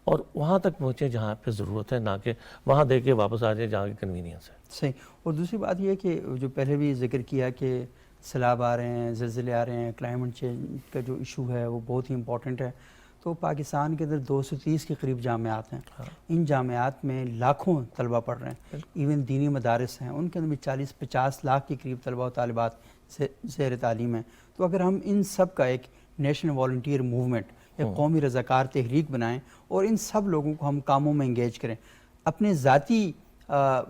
اور وہاں تک پہنچیں جہاں پہ ضرورت ہے، نہ کہ وہاں دے کے واپس آ جائیں جہاں کی کنوینئنس ہے. صحیح. اور دوسری بات یہ ہے کہ جو پہلے بھی ذکر کیا کہ سیلاب آ رہے ہیں، زلزلے آ رہے ہیں، کلائمیٹ چینج کا جو ایشو ہے وہ بہت ہی امپورٹنٹ ہے. تو پاکستان کے اندر 230 کے قریب جامعات ہیں. ان جامعات میں لاکھوں طلبہ پڑھ رہے ہیں. ایون دینی مدارس ہیں، ان کے اندر بھی 40-50 لاکھ کے قریب طلبہ و طالبات زیر تعلیم ہیں. تو اگر ہم ان سب کا ایک نیشنل والنٹیئر موومنٹ، ایک قومی رضاکار تحریک بنائیں اور ان سب لوگوں کو ہم کاموں میں انگیج کریں. اپنے ذاتی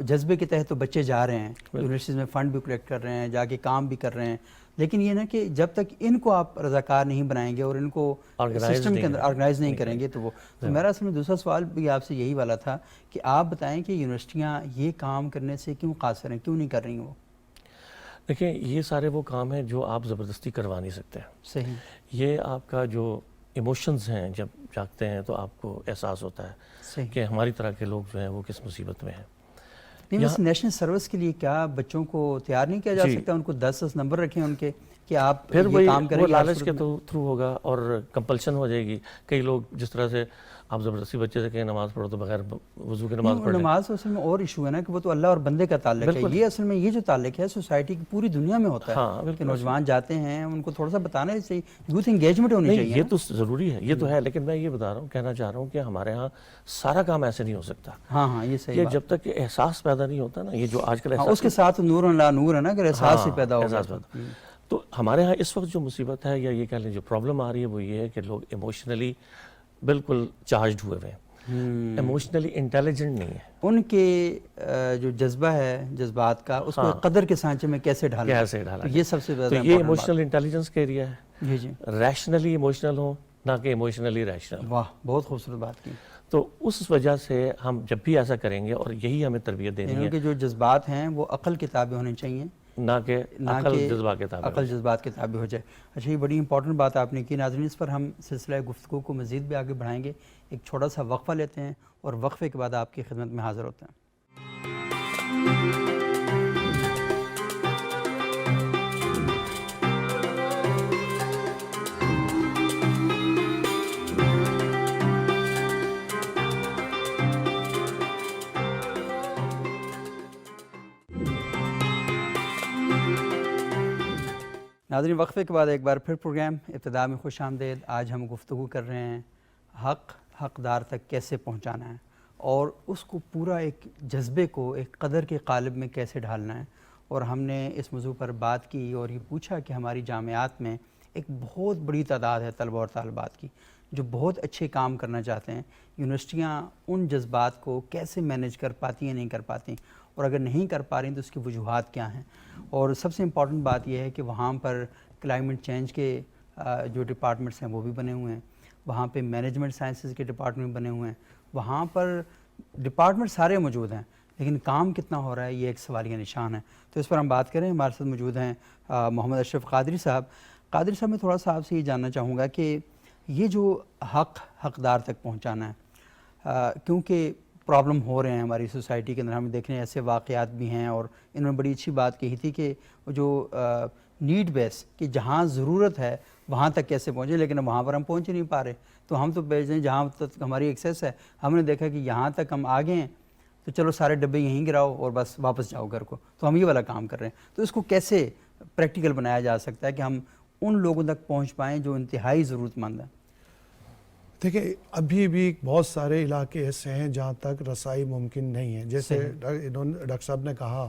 جذبے کے تحت تو بچے جا رہے ہیں، یونیورسٹیز میں فنڈ بھی کلیکٹ کر رہے ہیں، جا کے کام بھی کر رہے ہیں، لیکن یہ نا کہ جب تک ان کو آپ رضاکار نہیں بنائیں گے اور ان کو سسٹم کے اندر آرگنائز نہیں کریں گے تو میرا اصل میں دوسرا سوال بھی آپ سے یہی والا تھا کہ آپ بتائیں کہ یونیورسٹیاں یہ کام کرنے سے کیوں قاصر ہیں، کیوں نہیں کر رہی وہ؟ دیکھیں، یہ سارے وہ کام ہیں جو آپ زبردستی کروا نہیں سکتے. صحیح. یہ آپ کا جو ایموشنز ہیں جب جاگتے ہیں تو آپ کو احساس ہوتا ہے کہ ہماری طرح کے لوگ جو ہیں وہ کس مصیبت میں ہیں. نہیں، بس نیشنل سروس کے لیے کیا بچوں کو تیار نہیں کیا جا سکتا؟ ان کو 10 نمبر رکھیں ان کے کہ آپ پھر یہ کام کریں وہ گے. لالچ کے تھرو ہوگا اور کمپلشن ہو جائے گی. کئی لوگ جس طرح سے آپ زبردستی بچے سے کہیں نماز پڑھو تو بغیر وضو کے نماز پڑھیں. نماز اصل میں اور ایشو ہے نا کہ وہ تو اللہ اور بندے کا تعلق ہے. یہ اصل میں یہ جو تعلق ہے سوسائٹی کی پوری دنیا میں ہوتا ہے کہ نوجوان جاتے ہیں، ان کو تھوڑا سا بتانا چاہیے، یوتھ انگیجمنٹ ہونی چاہیے. یہ تو ضروری ہے، یہ تو ہے، لیکن میں یہ بتا رہا ہوں، کہنا چاہ رہا ہوں کہ ہمارے ہاں سارا کام ایسے نہیں ہو سکتا. ہاں یہ صحیح بات. جب تک احساس پیدا نہیں ہوتا نا، یہ جو آج کل اس کے ساتھ نور لا نور ہے نا، اگر احساس سے پیدا ہوگا. تو ہمارے ہاں اس وقت جو مصیبت ہے یا یہ کہہ لیں جو پرابلم آ رہی ہے وہ یہ ہے کہ لوگ ایموشنلی بالکل چارجڈ ہوئے ہوئے ہیں، ایموشنلی انٹیلیجنٹ نہیں ہے. ان کے جو جذبہ ہے جذبات کا اس کو قدر کے سانچے میں کیسے ڈھالا، یہ سب سے زیادہ. تو یہ ایموشنل انٹیلیجنس کا ایریا ہے. جی. ریشنلی ایموشنل ہوں نہ کہ ایموشنلی ریشنل. واہ، بہت خوبصورت بات کی. تو اس وجہ سے ہم جب بھی ایسا کریں گے اور یہی ہمیں تربیت دینی ہے کہ جو جذبات ہیں وہ عقل کے تابع ہونے چاہیے، نہ کہ عقل جذبات کے تابع ہو جائے. اچھا، یہ بڑی امپورٹنٹ بات آپ نے کی. ناظرین، اس پر ہم سلسلہ گفتگو کو مزید بھی آگے بڑھائیں گے. ایک چھوٹا سا وقفہ لیتے ہیں اور وقفے کے بعد آپ کی خدمت میں حاضر ہوتے ہیں. ناظرین، وقفے کے بعد ایک بار پھر پروگرام ابتدا میں خوش آمدید. آج ہم گفتگو کر رہے ہیں حقدار تک کیسے پہنچانا ہے اور اس کو پورا ایک جذبے کو ایک قدر کے قالب میں کیسے ڈھالنا ہے. اور ہم نے اس موضوع پر بات کی اور یہ پوچھا کہ ہماری جامعات میں ایک بہت بڑی تعداد ہے طلبہ اور طالبات کی جو بہت اچھے کام کرنا چاہتے ہیں، یونیورسٹیاں ان جذبات کو کیسے مینیج کر پاتی ہیں نہیں کر پاتی، اور اگر نہیں کر پا رہی تو اس کی وجوہات کیا ہیں؟ اور سب سے امپورٹنٹ بات یہ ہے کہ وہاں پر کلائمیٹ چینج کے جو ڈپارٹمنٹس ہیں وہ بھی بنے ہوئے ہیں، وہاں پہ مینجمنٹ سائنسز کے ڈپارٹمنٹ بنے ہوئے ہیں، وہاں پر ڈپارٹمنٹ سارے موجود ہیں، لیکن کام کتنا ہو رہا ہے یہ ایک سوالیہ نشان ہے۔ تو اس پر ہم بات کریں، ہمارے ساتھ موجود ہیں محمد اشرف قادری صاحب۔ قادری صاحب، میں تھوڑا سا آپ سے یہ جاننا چاہوں گا کہ یہ جو حقدار تک پہنچانا ہے، کیونکہ پرابلم ہو رہے ہیں ہماری سوسائٹی کے اندر، ہم دیکھ رہے ہیں ایسے واقعات بھی ہیں، اور انہوں نے بڑی اچھی بات کہی تھی کہ جو نیڈ بیس کہ جہاں ضرورت ہے وہاں تک کیسے پہنچے، لیکن وہاں پر ہم پہنچ ہی نہیں پا رہے، تو ہم تو بھیج دیں جہاں تک ہماری ایکسیس ہے، ہم نے دیکھا کہ یہاں تک ہم آگے ہیں تو چلو سارے ڈبے یہیں گراؤ اور بس واپس جاؤ گھر کو، تو ہم یہ والا کام کر رہے ہیں۔ تو اس کو کیسے پریکٹیکل بنایا جا سکتا ہے کہ ہم ان لوگوں تک پہنچ پائیں جو انتہائی ضرورت مند ہیں؟ دیکھیں، ابھی بھی بہت سارے علاقے ایسے ہیں جہاں تک رسائی ممکن نہیں ہے، جیسے ڈاکٹر صاحب نے کہا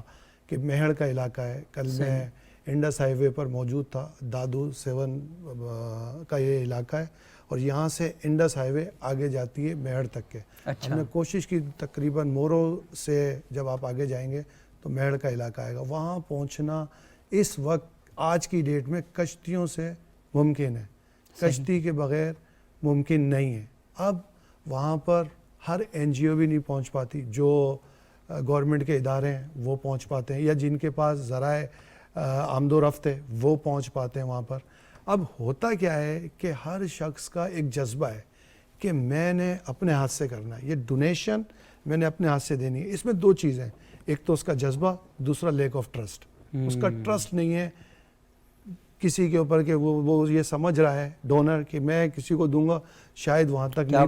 کہ میہڑ کا علاقہ ہے، کل میں انڈس ہائی وے پر موجود تھا، دادو 7 کا یہ علاقہ ہے، اور یہاں سے انڈس ہائی وے آگے جاتی ہے میہڑ تک کے۔ ہم نے کوشش کی، تقریباً مورو سے جب آپ آگے جائیں گے تو میہڑ کا علاقہ آئے گا، وہاں پہنچنا اس وقت آج کی ڈیٹ میں کشتیوں سے ممکن ہے، کشتی کے بغیر ممکن نہیں ہے۔ اب وہاں پر ہر NGO بھی نہیں پہنچ پاتی، جو گورنمنٹ کے ادارے ہیں وہ پہنچ پاتے ہیں، یا جن کے پاس ذرائع آمد و رفت ہے وہ پہنچ پاتے ہیں وہاں پر۔ اب ہوتا کیا ہے کہ ہر شخص کا ایک جذبہ ہے کہ میں نے اپنے ہاتھ سے کرنا ہے، یہ ڈونیشن میں نے اپنے ہاتھ سے دینی ہے۔ اس میں 2 چیزیں، ایک تو اس کا جذبہ، دوسرا لیک آف ٹرسٹ۔ اس کا ٹرسٹ نہیں ہے کسی کے اوپر کہ وہ یہ سمجھ رہا ہے ڈونر کہ میں کسی کو دوں گا شاید وہاں تک نہیں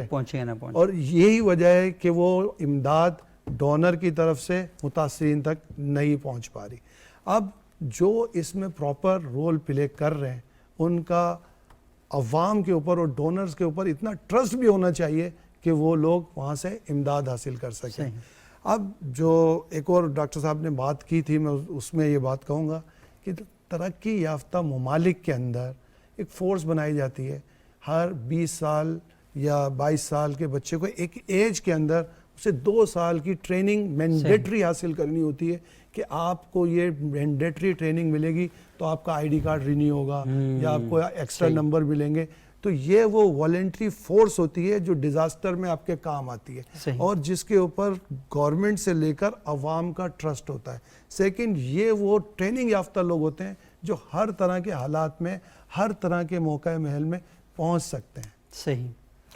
پہنچ سکے، اور یہی وجہ ہے کہ وہ امداد ڈونر کی طرف سے متاثرین تک نہیں پہنچ پا رہی۔ اب جو اس میں پراپر رول پلے کر رہے ہیں ان کا عوام کے اوپر اور ڈونرز کے اوپر اتنا ٹرسٹ بھی ہونا چاہیے کہ وہ لوگ وہاں سے امداد حاصل کر سکیں۔ اب جو ایک اور ڈاکٹر صاحب نے بات کی تھی، میں اس میں یہ بات کہوں گا کہ ترقی یافتہ ممالک کے اندر ایک فورس بنائی جاتی ہے، ہر 20 سال یا 22 سال کے بچے کو ایک ایج کے اندر اسے 2 سال کی ٹریننگ مینڈیٹری حاصل کرنی ہوتی ہے کہ آپ کو یہ مینڈیٹری ٹریننگ ملے گی تو آپ کا ID کارڈ رینیو ہوگا یا آپ کو ایکسٹرا نمبر ملیں گے۔ تو یہ وہ والنٹری فورس ہوتی ہے جو ڈیزاسٹر میں آپ کے کام آتی ہے، اور جس کے اوپر گورنمنٹ سے لے کر عوام کا ٹرسٹ ہوتا ہے۔ سیکنڈ، یہ وہ ٹریننگ یافتہ لوگ ہوتے ہیں جو ہر طرح کے حالات میں، ہر طرح کے موقع محل میں پہنچ سکتے ہیں۔ صحیح۔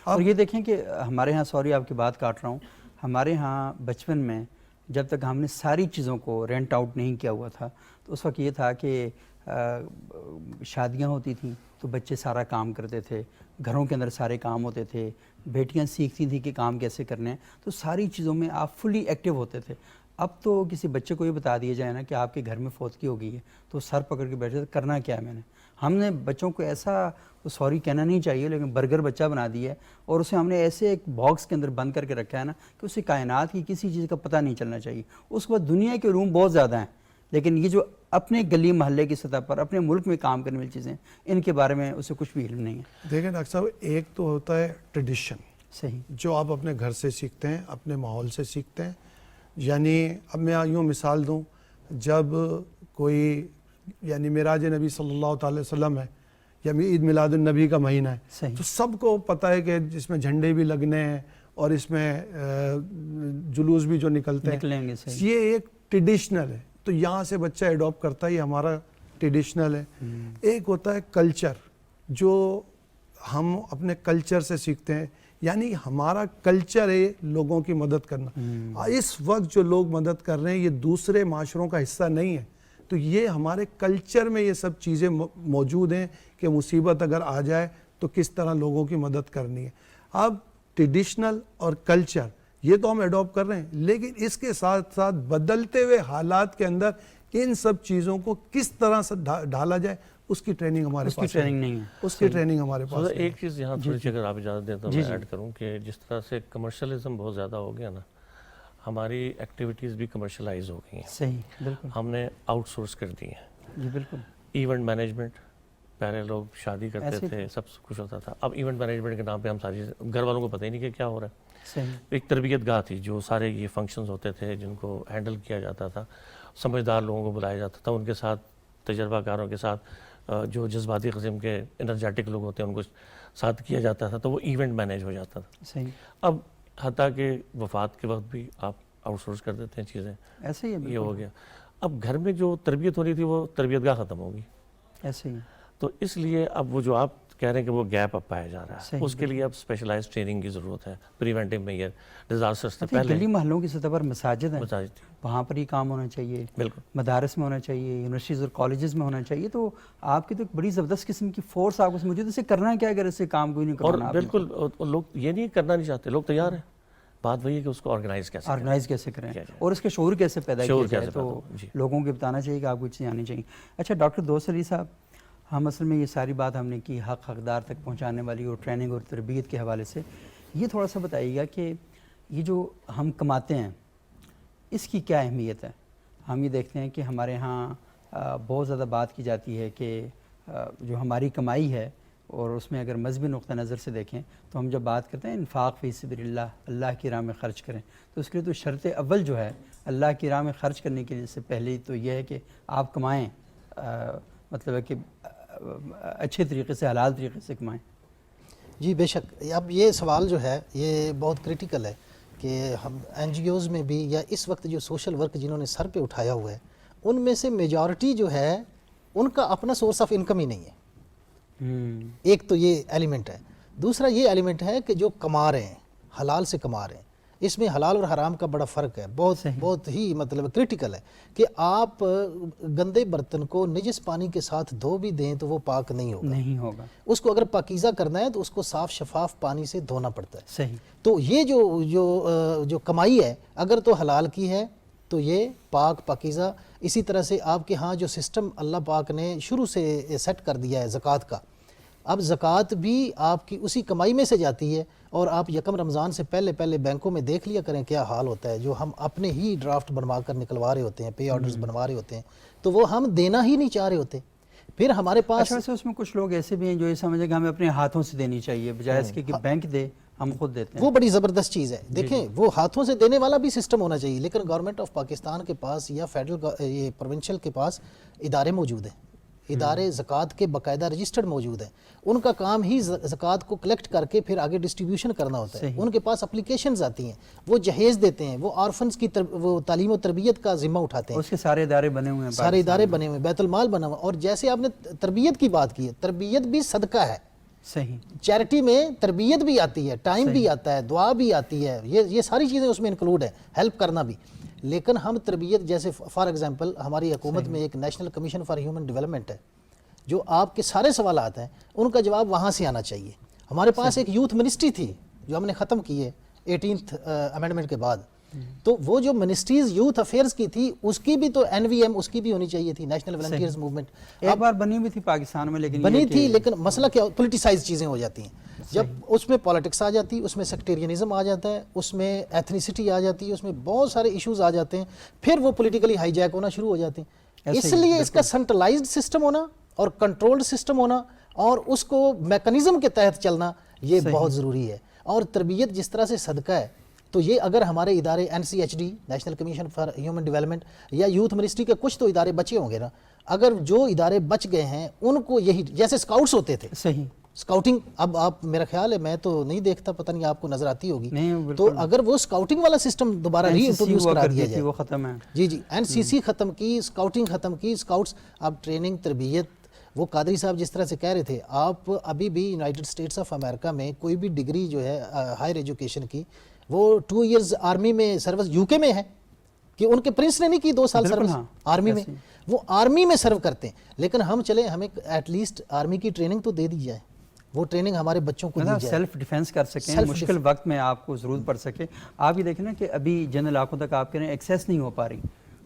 اور یہ دیکھیں کہ ہمارے ہاں، سوری آپ کی بات کاٹ رہا ہوں، ہمارے ہاں بچپن میں جب تک ہم نے ساری چیزوں کو رینٹ آؤٹ نہیں کیا ہوا تھا تو اس وقت یہ تھا کہ شادیاں ہوتی تھیں تو بچے سارا کام کرتے تھے، گھروں کے اندر سارے کام ہوتے تھے، بیٹیاں سیکھتی تھیں کہ کام کیسے کرنے ہیں، تو ساری چیزوں میں آپ فلی ایکٹیو ہوتے تھے۔ اب تو کسی بچے کو یہ بتا دیا جائے نا کہ آپ کے گھر میں فوتگی ہو گئی ہے تو سر پکڑ کے بیٹھے کرنا کیا ہے میں نے۔ ہم نے بچوں کو ایسا، سوری کہنا نہیں چاہیے لیکن برگر بچہ بنا دیا ہے، اور اسے ہم نے ایسے ایک باکس کے اندر بند کر کے رکھا ہے نا کہ اسے کائنات کی کسی چیز کا پتہ نہیں چلنا چاہیے۔ اس کے بعد دنیا کے علوم بہت زیادہ ہیں، لیکن یہ جو اپنے گلی محلے کی سطح پر اپنے ملک میں کام کرنے والی چیزیں، ان کے بارے میں اسے کچھ بھی علم نہیں ہے۔ دیکھیں ڈاکٹر صاحب، ایک تو ہوتا ہے ٹریڈیشن، صحیح، جو آپ اپنے گھر سے سیکھتے ہیں، اپنے ماحول سے سیکھتے ہیں۔ یعنی اب میں یوں مثال دوں، جب کوئی یعنی معراج نبی صلی اللہ تعالی وسلم ہے یا عید میلاد النبی کا مہینہ ہے، تو سب کو پتہ ہے کہ اس میں جھنڈے بھی لگنے ہیں اور اس میں جلوس بھی جو نکلتے ہیں، یہ ایک ٹریڈیشنل ہے، تو یہاں سے بچہ ایڈاپٹ کرتا ہے، یہ ہمارا ٹریڈیشنل ہے۔ ایک ہوتا ہے کلچر، جو ہم اپنے کلچر سے سیکھتے ہیں، یعنی ہمارا کلچر ہے لوگوں کی مدد کرنا۔ اس وقت جو لوگ مدد کر رہے ہیں یہ دوسرے معاشروں کا حصہ نہیں ہے، تو یہ ہمارے کلچر میں یہ سب چیزیں موجود ہیں کہ مصیبت اگر آ جائے تو کس طرح لوگوں کی مدد کرنی ہے۔ اب ٹریڈیشنل اور کلچر یہ تو ہم ایڈاپٹ کر رہے ہیں، لیکن اس کے ساتھ ساتھ بدلتے ہوئے حالات کے اندر ان سب چیزوں کو کس طرح سے ڈھالا جائے اس کی ٹریننگ ہمارے پاس نہیں ہے، اس کی ٹریننگ ہمارے پاس۔ ایک چیز یہاں تھوڑی سی اگر آپ اجازت دیں تو میں ایڈ کروں کہ جس طرح سے کمرشلزم بہت زیادہ ہو گیا نا، ہماری ایکٹیویٹیز بھی کمرشلائز ہو گئی ہیں۔ صحیح، بالکل، ہم نے آؤٹ سورس کر دی ہیں۔ جی بالکل۔ ایونٹ مینجمنٹ پہلے لوگ شادی کرتے تھے, سب کچھ ہوتا تھا. اب ایونٹ مینجمنٹ کے نام پہ ہم ساری گھر والوں کو پتہ ہی نہیں کہ کیا ہو رہا ہے. صحیح. ایک تربیت گاہ تھی جو سارے یہ فنکشنز ہوتے تھے جن کو ہینڈل کیا جاتا تھا, سمجھدار لوگوں کو بلایا جاتا تھا, ان کے ساتھ تجربہ کاروں کے ساتھ جو جذباتی قسم کے انرجیٹک لوگ ہوتے ہیں ان کو ساتھ کیا جاتا تھا, تو وہ ایونٹ مینیج ہو جاتا تھا. صحیح. اب حتیٰ کہ وفات کے وقت بھی آپ آؤٹ سورس کر دیتے ہیں چیزیں, ایسے ہی یہ ہو گیا. اب گھر میں جو تربیت ہو رہی تھی وہ تربیت گاہ ختم ہوگی. ایسے ہی. تو اس لیے اب وہ جو آپ کہہ رہے ہیں کہ وہ گیپ اب پایا جا رہا ہے, اس کے لیے اب اسپیشلائز ٹریننگ کی ضرورت ہے. پریونٹیو میئر ڈیزاسٹر سے پہلے گلی محلوں کی سطح پر مساجد ہیں, مساجد, وہاں پر ہی کام ہونا چاہیے, بالکل مدارس میں ہونا چاہیے, یونیورسٹیز اور کالجز میں ہونا چاہیے. تو آپ کی تو ایک بڑی زبردست قسم کی فورس آپ کو موجود ہے. اسے کرنا کیا اگر اسے کام کوئی نہیں کرنا؟ اور بالکل لوگ یہ نہیں کرنا نہیں چاہتے, لوگ تیار ہیں. بات وہی ہے کہ اس کو آرگنائز کیسے کریں اور اس کے شعور کیسے پیدا کیا جائے. تو جی. لوگوں کو بتانا چاہیے کہ آپ کو چیزیں آنی چاہیے. اچھا ڈاکٹر دوست علی صاحب, ہم اصل میں یہ ساری بات ہم نے کی حق حقدار تک پہنچانے والی اور ٹریننگ اور تربیت کے حوالے سے. یہ تھوڑا سا بتائیے گا کہ یہ جو ہم کماتے ہیں اس کی کیا اہمیت ہے؟ ہم یہ دیکھتے ہیں کہ ہمارے ہاں بہت زیادہ بات کی جاتی ہے کہ جو ہماری کمائی ہے, اور اس میں اگر مذہبی نقطہ نظر سے دیکھیں تو ہم جب بات کرتے ہیں انفاق فی سبیل اللہ, اللہ کی راہ میں خرچ کریں, تو اس کے لیے تو شرط اول جو ہے اللہ کی راہ میں خرچ کرنے کے لیے سے پہلے تو یہ ہے کہ آپ کمائیں, مطلب ہے کہ اچھے طریقے سے, حلال طریقے سے کمائیں. جی بے شک. اب یہ سوال جو ہے یہ بہت کریٹیکل ہے کہ ہم این جی اوز میں بھی یا اس وقت جو سوشل ورک جنہوں نے سر پہ اٹھایا ہوا ہے ان میں سے میجورٹی جو ہے ان کا اپنا سورس آف انکم ہی نہیں ہے. ایک تو یہ ایلیمنٹ ہے. دوسرا یہ ایلیمنٹ ہے کہ جو کما رہے ہیں حلال سے کما رہے ہیں, اس میں حلال اور حرام کا بڑا فرق ہے, بہت ہی مطلب کریٹیکل ہے کہ آپ گندے برتن کو نجس پانی کے ساتھ دھو بھی دیں تو وہ پاک نہیں ہوگا. اس کو اگر پاکیزہ کرنا ہے تو اس کو صاف شفاف پانی سے دھونا پڑتا ہے. صحیح. تو یہ جو کمائی ہے اگر تو حلال کی ہے تو یہ پاک پاکیزہ. اسی طرح سے آپ کے ہاں جو سسٹم اللہ پاک نے شروع سے سیٹ کر دیا ہے زکوٰۃ کا, اب زکوٰۃ بھی آپ کی اسی کمائی میں سے جاتی ہے. اور آپ یکم رمضان سے پہلے بینکوں میں دیکھ لیا کریں کیا حال ہوتا ہے, جو ہم اپنے ہی ڈرافٹ بنوا کر نکلوا رہے ہوتے ہیں, پے آرڈرز بنوا رہے ہوتے ہیں, تو وہ ہم دینا ہی نہیں چاہ رہے ہوتے. پھر ہمارے پاس اس میں کچھ لوگ ایسے بھی ہیں جو یہ سمجھیں کہ ہمیں اپنے ہاتھوں سے دینی چاہیے بجائے اس کے کہ بینک دے, ہم خود دیتے ہیں. وہ بڑی زبردست چیز ہے. دیکھیں وہ ہاتھوں سے دینے والا بھی سسٹم ہونا چاہیے, لیکن گورنمنٹ آف پاکستان کے پاس یا فیڈرل یہ پروونشل کے پاس ادارے موجود ہیں, ادارے زکوٰۃ کے باقاعدہ رجسٹرڈ موجود ہیں. ان کا کام ہی زکوٰۃ کو کلیکٹ کر کے پھر آگے ڈسٹریبیوشن کرنا ہوتا ہے. ان کے پاس اپلیکیشنز آتی ہیں, وہ جہیز دیتے ہیں, وہ آرفنز کی وہ تعلیم و تربیت کا ذمہ اٹھاتے ہیں. اس کے سارے ادارے بنے ہوئے ہیں, سارے ادارے بنے ہوئے ہیں, بیت المال بنا ہوا. اور جیسے آپ نے تربیت کی بات کی ہے, تربیت بھی صدقہ ہے. صحیح. چیریٹی میں تربیت بھی آتی ہے, ٹائم بھی آتا ہے, دعا بھی آتی ہے, یہ ساری چیزیں اس میں انکلوڈ ہے, ہیلپ کرنا بھی. لیکن ہم تربیت جیسے فار ایگزامپل ہماری حکومت میں ایک national commission for human development ہے, جو آپ کے سارے سوالات ہیں ان کا جواب وہاں سے آنا چاہیے. ہمارے پاس ایک یوتھ منسٹری تھی جو ہم نے ختم کی ہے 18th امینڈمنٹ کے بعد. تو وہ جو منسٹریز یوتھ افیئرز کی تھی اس کی بھی تو این وی ایم اس کی بھی ہونی چاہیے تھی, نیشنل والنٹیئرز موومنٹ. ایک بار بنی ہوئی تھی پاکستان میں, لیکن بنی تھی, لیکن مسئلہ کیا, پولیٹیسائز چیزیں ہو جاتی ہیں. جب اس میں پالیٹکس آ جاتی, اس میں سیکٹیرینزم آ جاتا ہے, اس میں ایتھنیسٹی آ جاتی ہے, اس میں بہت سارے ایشوز آ جاتے ہیں, پھر وہ پولیٹیکلی ہائی جیک ہونا شروع ہو جاتے ہیں. اس لیے اس کا سینٹرلائزڈ سسٹم ہونا اور کنٹرولڈ سسٹم ہونا اور اس کو میکنزم کے تحت چلنا یہ بہت ضروری ہے. اور تربیت جس طرح سے صدقہ ہے, تو یہ اگر ہمارے ادارے NCHD national commission for human development یا یوتھ منسٹری کے کچھ تو ادارے بچے ہوں گے نا, اگر جو ادارے بچ گئے ہیں ان کو یہی, جیسے اسکاؤٹس ہوتے تھے, صحیح, اسکاؤٹنگ, اب آپ میرا خیال ہے میں تو نہیں دیکھتا, پتہ نہیں آپ کو نظر آتی ہوگی, تو اگر وہ اسکاؤٹنگ والا سسٹم دوبارہ ری انٹروڈیوس کرا دیا جائے. وہ ختم ہے. جی NCC ختم کی, اسکاؤٹنگ ختم کی, اسکاؤٹس اب ٹریننگ تربیت. وہ قادری صاحب جس طرح سے کہہ رہے تھے, آپ ابھی بھی یونائٹڈ اسٹیٹس آف امریکہ میں کوئی بھی ڈگری جو ہے ہائر ایجوکیشن کی, وہ 2 ایئرز آرمی میں سروس UK میں ہے, کہ ان کے پرنس نے نہیں کی 2 سال سروس آرمی میں, وہ آرمی میں سرو کرتے ہیں. لیکن ہم چلیں, ہمیں ایٹ لیسٹ آرمی کی ٹریننگ تو دے دی جائے, وہ ٹریننگ ہمارے بچوں کو دی جائے, سیلف ڈیفینس کر سکیں, مشکل وقت میں آپ کو ضرورت پڑ سکے. آپ یہ دیکھیں نا کہ ابھی جن علاقوں تک آپ کہہ رہے ہیں ایکسیس نہیں ہو پا رہی,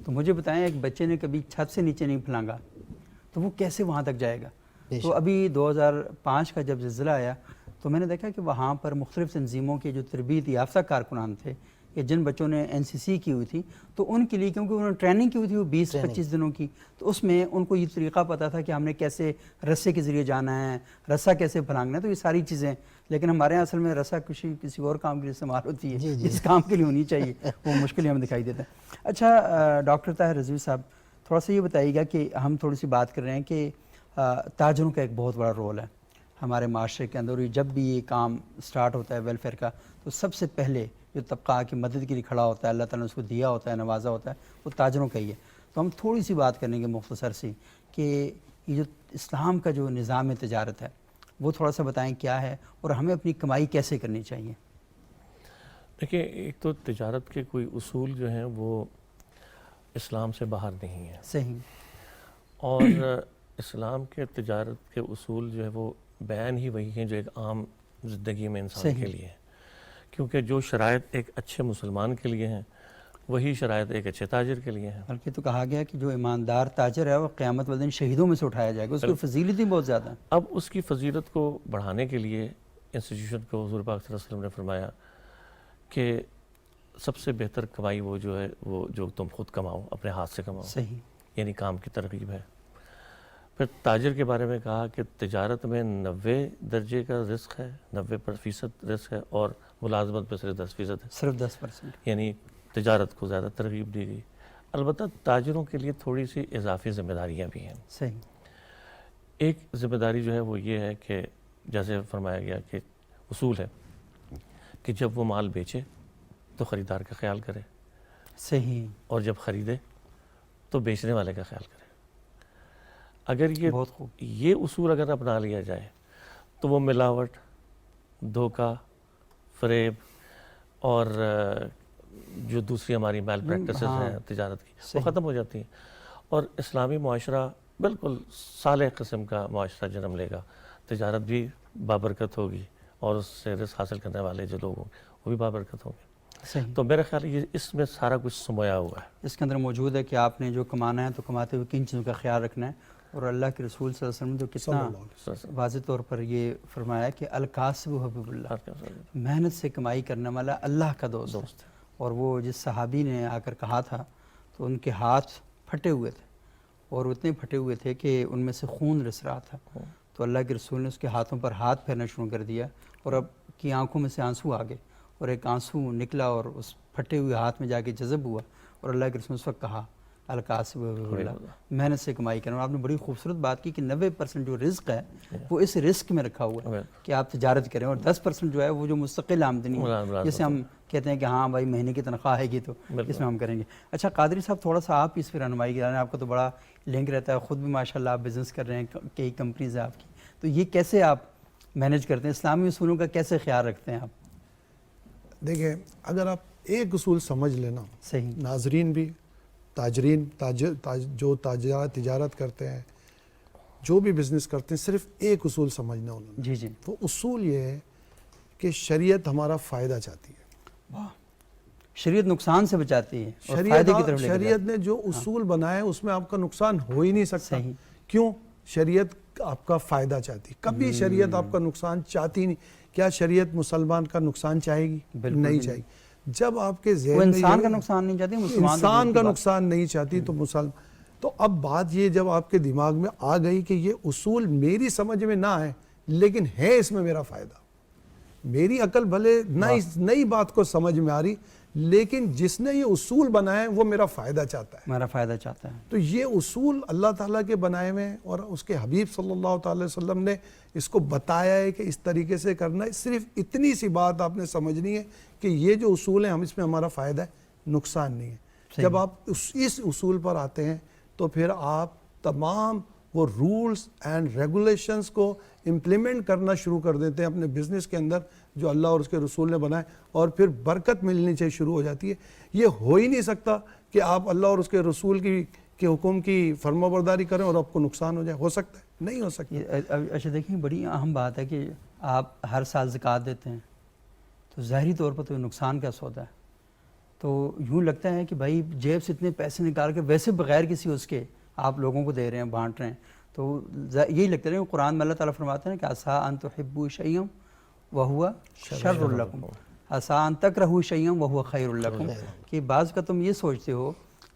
تو مجھے بتائیں ایک بچے نے کبھی چھت سے نیچے نہیں پھلانگا تو وہ کیسے وہاں تک جائے گا. تو ابھی 2005 کا جب زلزلہ آیا تو میں نے دیکھا کہ وہاں پر مختلف تنظیموں کے جو تربیت یافتہ کارکنان تھے, کہ جن بچوں نے NCC کی ہوئی تھی تو ان کے لیے کیونکہ انہوں نے ٹریننگ کی ہوئی تھی وہ 20-25 دنوں کی، تو اس میں ان کو یہ طریقہ پتہ تھا کہ ہم نے کیسے رسے کے ذریعے جانا ہے، رسا کیسے پھلانگنا ہے، تو یہ ساری چیزیں. لیکن ہمارے یہاں اصل میں رسا کسی اور کام کے لیے استعمال ہوتی ہے، اس کام کے لیے ہونی چاہیے، وہ مشکل ہمیں دکھائی دیتا ہے. اچھا ڈاکٹر طاہر رضوی صاحب، تھوڑا سا یہ بتائیے گا کہ ہم تھوڑی سی بات کر رہے ہیں کہ تاجروں کا ایک بہت بڑا رول ہے ہمارے معاشرے کے اندر. جب بھی یہ کام سٹارٹ ہوتا ہے ویلفیئر کا تو سب سے پہلے جو طبقہ کی مدد کے لیے کھڑا ہوتا ہے، اللہ تعالیٰ نے اس کو دیا ہوتا ہے، نوازا ہوتا ہے، وہ تاجروں کا ہی ہے. تو ہم تھوڑی سی بات کریں گے مختصر سی کہ یہ جو اسلام کا جو نظام تجارت ہے وہ تھوڑا سا بتائیں کیا ہے اور ہمیں اپنی کمائی کیسے کرنی چاہیے. دیکھیں، ایک تو تجارت کے کوئی اصول جو ہیں وہ اسلام سے باہر نہیں ہیں. صحیح. اور اسلام کے تجارت کے اصول جو ہے وہ بیان ہی وہی ہیں جو ایک عام زندگی میں انسان کے لیے ہیں، کیونکہ جو شرائط ایک اچھے مسلمان کے لیے ہیں وہی شرائط ایک اچھے تاجر کے لیے ہیں. بلکہ تو کہا گیا کہ جو ایماندار تاجر ہے وہ قیامت والے دن شہیدوں میں سے اٹھایا جائے گا، اس کی فضیلت ہی بہت زیادہ ہے. اب اس کی فضیلت کو بڑھانے کے لیے انسٹیٹیوشن کو حضور پاک صلی اللہ علیہ وسلم نے فرمایا کہ سب سے بہتر کمائی وہ جو ہے وہ جو تم خود کماؤ، اپنے ہاتھ سے کماؤ. صحیح. یعنی کام کی ترغیب ہے. پھر تاجر کے بارے میں کہا کہ تجارت میں 90% کا رزق ہے، 90% رزق ہے، اور ملازمت میں صرف 10% ہے. صرف 10%. یعنی تجارت کو زیادہ ترغیب دی گئی. البتہ تاجروں کے لیے تھوڑی سی اضافی ذمہ داریاں بھی ہیں. صحیح. ایک ذمہ داری جو ہے وہ یہ ہے کہ جیسے فرمایا گیا کہ اصول ہے کہ جب وہ مال بیچے تو خریدار کا خیال کرے. صحیح. اور جب خریدے تو بیچنے والے کا خیال کرے. اگر یہ بہت خوب. یہ اصول اگر اپنا لیا جائے تو وہ ملاوٹ، دھوکہ، فریب اور جو دوسری ہماری میل پریکٹسز ہیں تجارت کی وہ ختم ہو جاتی ہیں، اور اسلامی معاشرہ بالکل صالح قسم کا معاشرہ جنم لے گا. تجارت بھی بابرکت ہوگی اور اس سے رزق حاصل کرنے والے جو لوگ ہوں گے وہ بھی بابرکت ہوں گے. صحیح. تو میرا خیال یہ اس میں سارا کچھ سمویا ہوا ہے. اس کے اندر موجود ہے کہ آپ نے جو کمانا ہے تو کماتے ہوئے کن چیزوں کا خیال رکھنا ہے. اور اللہ کے رسول صلی اللہ علیہ وسلم نے جو کتنا واضح طور پر یہ فرمایا کہ الکاسب حبیب اللہ، محنت سے کمائی کرنے والا اللہ کا دوست ہے. اور وہ جس صحابی نے آ کر کہا تھا تو ان کے ہاتھ پھٹے ہوئے تھے، اور اتنے پھٹے ہوئے تھے کہ ان میں سے خون رس رہا تھا. تو اللہ کے رسول نے اس کے ہاتھوں پر ہاتھ پھیرنا شروع کر دیا، اور اب کی آنکھوں میں سے آنسو آ گئے، اور ایک آنسو نکلا اور اس پھٹے ہوئے ہاتھ میں جا کے جذب ہوا. اور اللہ کے رسول نے اس وقت کہا الکاسب اللہ، محنت سے کمائی کرنا. اور آپ نے بڑی خوبصورت بات کی کہ 90% جو رزق ہے وہ اس رزق میں رکھا ہوا ہے کہ آپ تجارت کریں، اور 10% جو ہے وہ جو مستقل آمدنی ہے، جسے ہم کہتے ہیں کہ ہاں بھائی مہینے کی تنخواہ آئے گی تو اس میں ہم کریں گے. اچھا قادری صاحب، تھوڑا سا آپ اس پہ رہنمائی کریں. آپ کا تو بڑا لنک رہتا ہے، خود بھی ماشاءاللہ آپ بزنس کر رہے ہیں، کئی کمپنیز ہیں آپ کی، تو یہ کیسے آپ مینیج کرتے ہیں؟ اسلامی اصولوں کا کیسے خیال رکھتے ہیں آپ؟ دیکھیں، اگر آپ ایک اصول سمجھ لینا، صحیح. ناظرین بھی، تاجرین، جو تجارت کرتے ہیں، جو بھی بزنس کرتے ہیں، صرف ایک اصول سمجھنا انہوں نے. جی جی. وہ اصول یہ ہے کہ شریعت ہمارا فائدہ چاہتی ہے. واہ، شریعت نقصان سے بچاتی ہے اور فائدے کی طرف لے کر شریعت نے جو اصول بنائے اس میں آپ کا نقصان ہو ہی نہیں سکتا. صحیح. کیوں؟ شریعت آپ کا فائدہ چاہتی. کبھی شریعت آپ کا نقصان چاہتی نہیں. کیا شریعت مسلمان کا نقصان چاہے گی؟ نہیں چاہے گی. جب آپ کے ذہن میں انسان کا نقصان نہیں چاہتی، انسان کا نقصان نہیں چاہتی تو مسلمان. تو اب بات یہ جب آپ کے دماغ میں آ گئی کہ یہ اصول میری سمجھ میں نہ آئے لیکن ہے اس میں میرا فائدہ، میری عقل بھلے نئی بات کو سمجھ میں آ رہی لیکن جس نے یہ اصول بنائے وہ میرا فائدہ چاہتا ہے، میرا فائدہ چاہتا ہے. تو یہ اصول اللہ تعالیٰ کے بنائے ہوئے ہیں اور اس کے حبیب صلی اللہ تعالی وسلم نے اس کو بتایا ہے کہ اس طریقے سے کرنا ہے. صرف اتنی سی بات آپ نے سمجھنی ہے کہ یہ جو اصول ہیں اس میں ہمارا فائدہ ہے، نقصان نہیں ہے. جب آپ اس اصول پر آتے ہیں تو پھر آپ تمام وہ رولز اینڈ ریگولیشنز کو امپلیمنٹ کرنا شروع کر دیتے ہیں اپنے بزنس کے اندر جو اللہ اور اس کے رسول نے بنائے، اور پھر برکت ملنی چاہیے شروع ہو جاتی ہے. یہ ہو ہی نہیں سکتا کہ آپ اللہ اور اس کے رسول کے حکم کی فرما برداری کریں اور آپ کو نقصان ہو جائے. ہو سکتا ہے؟ نہیں ہو سکتا. اچھا دیکھیں، بڑی اہم بات ہے کہ آپ ہر سال زکوٰۃ دیتے ہیں تو ظاہری طور پر تو نقصان کا سودا ہے. تو یوں لگتا ہے کہ بھائی جیب سے اتنے پیسے نکال کے ویسے بغیر کسی اس کے آپ لوگوں کو دے رہے ہیں، بانٹ رہے ہیں. تو یہی لگتا ہے کہ قرآن میں اللہ تعالیٰ فرماتے ہیں کہ عسیٰ ان تحبوا شیئا وہو شر لکم. آسان تک رہو شیئم وہو خیر لکم، کہ بعض کا تم یہ سوچتے ہو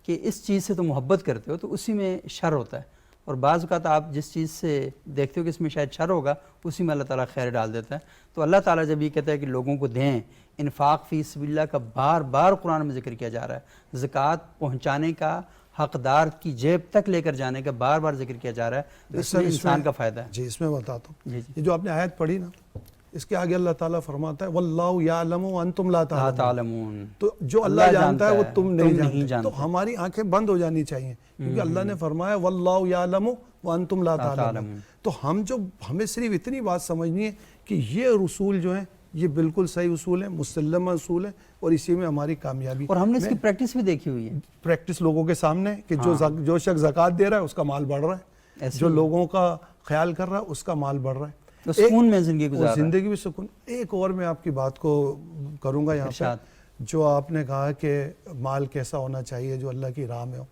کہ اس چیز سے تم محبت کرتے ہو تو اسی میں شر ہوتا ہے، اور بعض اوقات آپ جس چیز سے دیکھتے ہو کہ اس میں شاید شر ہوگا اسی میں اللہ تعالیٰ خیر ڈال دیتا ہے۔ تو اللہ تعالیٰ جب یہ کہتا ہے کہ لوگوں کو دیں، انفاق فی سبیل اللہ کا بار بار قرآن میں ذکر کیا جا رہا ہے، زکوٰۃ پہنچانے کا، حقدار کی جیب تک لے کر جانے کا بار بار ذکر کیا جا رہا ہے، تو اس میں انسان کا فائدہ ہے۔ جی اس میں بتاتا ہوں، جی یہ جو آپ نے آیت پڑھی نا، اس کے آگے اللہ تعالیٰ فرماتا ہے واللہ یعلم وانتم لا لا تعلمون، تعلمون، تو جو اللہ جانتا ہے وہ تم نہیں نہیں جانتے، تو ہماری آنکھیں بند ہو جانی چاہیے، کیونکہ اللہ نے فرمایا واللہ یعلم وانتم لا تعلمون، تو ہمیں صرف اتنی بات سمجھنی ہے کہ یہ رسول جو ہیں یہ بالکل صحیح اصول ہیں، مسلمہ اصول ہیں، اور اسی میں ہماری کامیابی۔ اور ہم نے اس کی پریکٹس بھی دیکھی ہوئی ہے، پریکٹس لوگوں کے سامنے کہ جو شخص زکوٰۃ دے رہا ہے اس کا مال بڑھ رہا ہے، جو لوگوں کا خیال کر رہا ہے اس کا مال بڑھ رہا ہے، سکون میں زندگی گزار رہا ہے۔ زندگی بھی سکون۔ ایک اور میں آپ کی بات کو کروں گا یہاں پہ، جو آپ نے کہا کہ مال کیسا ہونا چاہیے جو اللہ کی راہ میں ہو،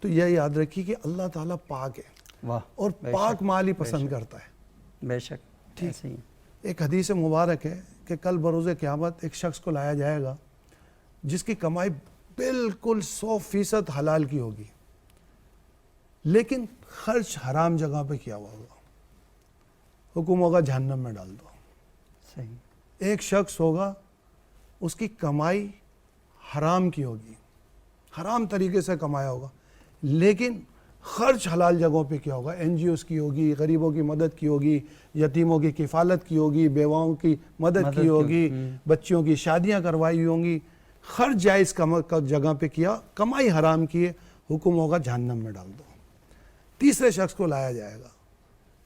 تو یہ یاد رکھیے کہ اللہ تعالیٰ پاک ہے اور پاک مال ہی پسند کرتا ہے۔ بے شک ایسے ہی۔ ایک حدیث مبارک ہے کہ کل بروز قیامت ایک شخص کو لایا جائے گا جس کی کمائی بالکل 100% حلال کی ہوگی، لیکن خرچ حرام جگہ پہ کیا ہوا ہوگا، حکم ہوگا جہنم میں ڈال دو۔ صحیح۔ ایک شخص ہوگا اس کی کمائی حرام کی ہوگی، حرام طریقے سے کمایا ہوگا، لیکن خرچ حلال جگہوں پہ کیا ہوگا، این جی اوز کی ہوگی، غریبوں کی مدد کی ہوگی، یتیموں کی کفالت کی ہوگی، بیواؤں کی مدد کی ہوگی، بچیوں کی شادیاں کروائی ہوں گی، خرچ جائز جگہ پہ کیا، کمائی حرام کی ہے، حکم ہوگا جہنم میں ڈال دو۔ تیسرے شخص کو لایا جائے گا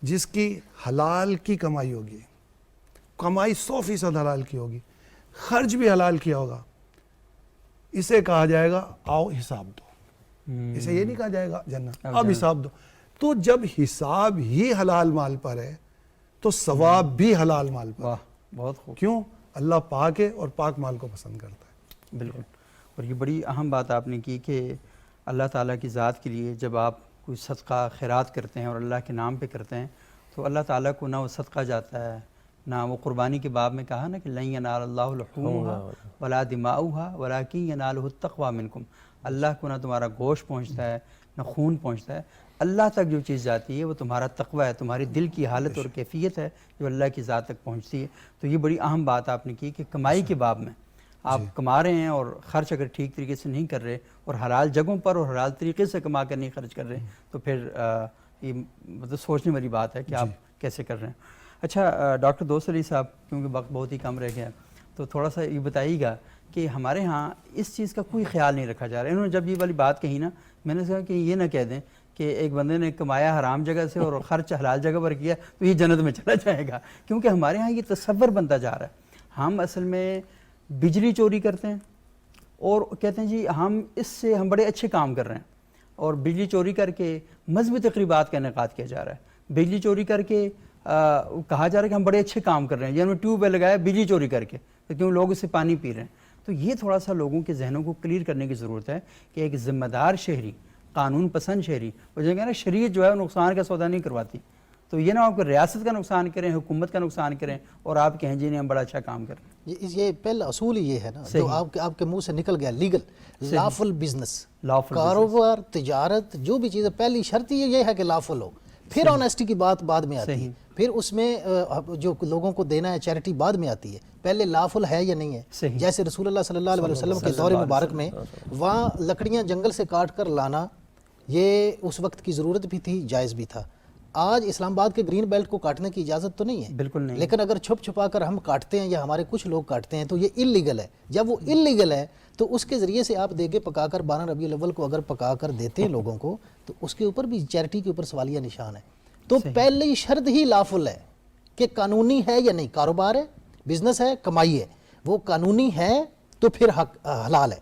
جس کی حلال کی کمائی ہوگی، کمائی 100% حلال کی ہوگی، خرچ بھی حلال کیا ہوگا، اسے کہا جائے گا آؤ حساب دو۔ اسے یہ نہیں کہا جائے گا جنت اب حساب دو۔ تو جب حساب ہی حلال مال پر ہے تو ثواب بھی حلال مال پر ہے۔ بہت خوب۔ کیوں؟ اللہ پاک ہے اور پاک مال کو پسند کرتا ہے۔ بالکل۔ اور یہ بڑی اہم بات آپ نے کی کہ اللہ تعالیٰ کی ذات کے لیے جب آپ کوئی صدقہ خیرات کرتے ہیں اور اللہ کے نام پہ کرتے ہیں تو اللہ تعالیٰ کو نہ وہ صدقہ جاتا ہے، نہ وہ قربانی کے باب میں کہا نا کہ لن ینال اللہ لحومها ولا دماؤها ولکن ینالہ التقوی منکم، اللہ کو نہ تمہارا گوشت پہنچتا ہے نہ خون پہنچتا ہے، اللہ تک جو چیز جاتی ہے وہ تمہارا تقوی ہے، تمہاری دل کی حالت اور کیفیت ہے جو اللہ کی ذات تک پہنچتی ہے۔ تو یہ بڑی اہم بات آپ نے کی کہ کمائی کے باب میں آپ کما رہے ہیں اور خرچ اگر ٹھیک طریقے سے نہیں کر رہے اور حلال جگہوں پر اور حلال طریقے سے کما کر نہیں خرچ کر رہے تو پھر یہ مطلب سوچنے والی بات ہے کہ آپ کیسے کر رہے ہیں۔ اچھا ڈاکٹر دوست علی صاحب، کیونکہ وقت بہت ہی کم رہ گیا تو تھوڑا سا یہ بتائیے گا کہ ہمارے ہاں اس چیز کا کوئی خیال نہیں رکھا جا رہا ہے۔ انہوں نے جب یہ والی بات کہی نا، میں نے کہا کہ یہ نہ کہہ دیں کہ ایک بندے نے کمایا حرام جگہ سے اور خرچ حلال جگہ پر کیا تو یہ جنت میں چلا جائے گا، کیونکہ ہمارے ہاں یہ تصور بنتا جا رہا ہے۔ ہم اصل میں بجلی چوری کرتے ہیں اور کہتے ہیں جی ہم اس سے ہم بڑے اچھے کام کر رہے ہیں، اور بجلی چوری کر کے مذہبی تقریبات کا انعقاد کیا جا رہا ہے، بجلی چوری کر کے کہا جا رہا ہے کہ ہم بڑے اچھے کام کر رہے ہیں، جنہوں نے ٹیوب ویل لگایا بجلی چوری کر کے کیوں لوگ اس سے پانی پی رہے ہیں۔ تو یہ تھوڑا سا لوگوں کے ذہنوں کو کلیئر کرنے کی ضرورت ہے کہ ایک ذمہ دار شہری، قانون پسند شہری، وہ جو نا شریعت جو ہے وہ نقصان کا سودا نہیں کرواتی، تو یہ نہ آپ کو ریاست کا نقصان کریں، حکومت کا نقصان کریں اور آپ کہیں جی نہیں ہم بڑا اچھا کام کر رہے ہیں۔ یہ پہلا اصول یہ ہے نا جو آپ کے منہ سے نکل گیا، لیگل لافل بزنس، کاروبار تجارت جو بھی چیز ہے، پہلی شرط یہ ہے کہ لافل ہو، پھر آنیسٹی کی بات بعد میں آتی ہے، پھر اس میں جو لوگوں کو دینا ہے چیریٹی بعد میں آتی ہے، پہلے لافل ہے یا نہیں ہے۔ جیسے رسول اللہ صلی اللہ علیہ وسلم کے دور مبارک میں وہاں لکڑیاں جنگل سے کاٹ کر لانا یہ اس وقت کی ضرورت بھی تھی، جائز بھی تھا۔ آج اسلام آباد کے گرین بیلٹ کو کاٹنے کی اجازت تو نہیں ہے، بالکل نہیں، لیکن اگر چھپ چھپا کر ہم کاٹتے ہیں یا ہمارے کچھ لوگ کاٹتے ہیں تو یہ اللیگل ہے۔ جب وہ اللیگل ہے تو اس کے ذریعے سے آپ دیگے پکا کر 12 ربیع الاول کو اگر پکا کر دیتے ہیں لوگوں کو تو اس کے اوپر بھی چیریٹی کے اوپر سوالیہ نشان ہے۔ تو پہلی شرط ہی لافل ہے کہ قانونی ہے یا نہیں، کاروبار ہے، بزنس ہے، کمائی ہے، وہ قانونی ہے تو پھر حلال ہے،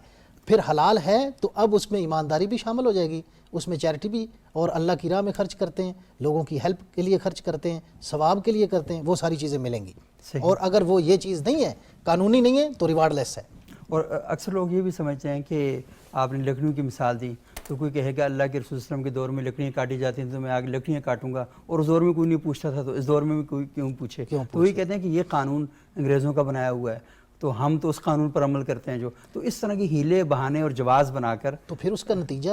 پھر حلال ہے تو اب اس میں ایمانداری بھی شامل ہو جائے گی، اس میں چیریٹی بھی، اور اللہ کی راہ میں خرچ کرتے ہیں، لوگوں کی ہیلپ کے لیے خرچ کرتے ہیں، ثواب کے لیے کرتے ہیں، وہ ساری چیزیں ملیں گی۔ اور اگر وہ یہ چیز نہیں ہے، قانونی نہیں ہے تو ریوارڈ لیس ہے۔ اور اکثر لوگ یہ بھی سمجھتے ہیں کہ آپ نے لکڑیوں کی مثال دی تو کوئی کہے گا اللہ کے رسول صلی اللہ علیہ وسلم کے دور میں لکڑیاں کاٹی جاتی ہیں تو میں آگے لکڑیاں کاٹوں گا، اور اس دور میں کوئی نہیں پوچھتا تھا تو اس دور میں بھی کوئی کیوں پوچھے؟ تو وہی کہتے ہیں کہ یہ قانون انگریزوں کا بنایا ہوا ہے۔ تو ہم تو اس قانون پر عمل کرتے ہیں جو، تو اس طرح کی ہیلے بہانے اور جواز بنا کر تو پھر اس کا نتیجہ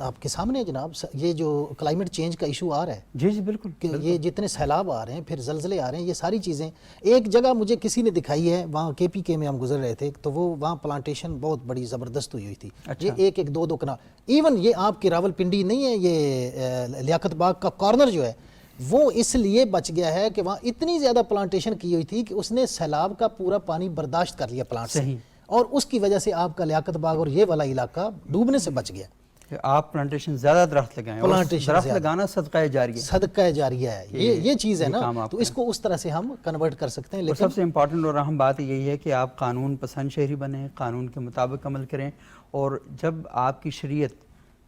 آپ کے سامنے ہے جناب، یہ جو کلائمیٹ چینج کا ایشو آ رہا ہے جی جی بالکل کہ یہ جتنے سیلاب آ رہے ہیں، پھر زلزلے آ رہے ہیں، یہ ساری چیزیں ایک جگہ مجھے کسی نے دکھائی ہے، وہاں KPK میں ہم گزر رہے تھے تو وہ وہاں پلانٹیشن بہت بڑی زبردست ہوئی تھی، یہ ایک دو کنال، ایون یہ آپ کی راولپنڈی نہیں ہے، یہ لیاقت باغ کا کارنر جو ہے وہ اس لیے بچ گیا ہے کہ وہاں اتنی زیادہ پلانٹیشن کی ہوئی تھی کہ اس نے سیلاب کا پورا پانی برداشت کر لیا پلانٹ سے، اور اس کی وجہ سے آپ کا لیاقت باغ اور یہ والا علاقہ ڈوبنے سے بچ گیا۔ کہ آپ پلانٹیشن زیادہ درخت لگائیں، اور درخت لگانا صدقہ جاریہ، صدقہ جاریہ ہے، یہ چیز ہے نا، تو اس کو اس طرح سے ہم کنورٹ کر سکتے ہیں۔ اور سب سے امپورٹنٹ اور اہم بات یہی ہے کہ آپ قانون پسند شہری بنیں، قانون کے مطابق عمل کریں، اور جب آپ کی شریعت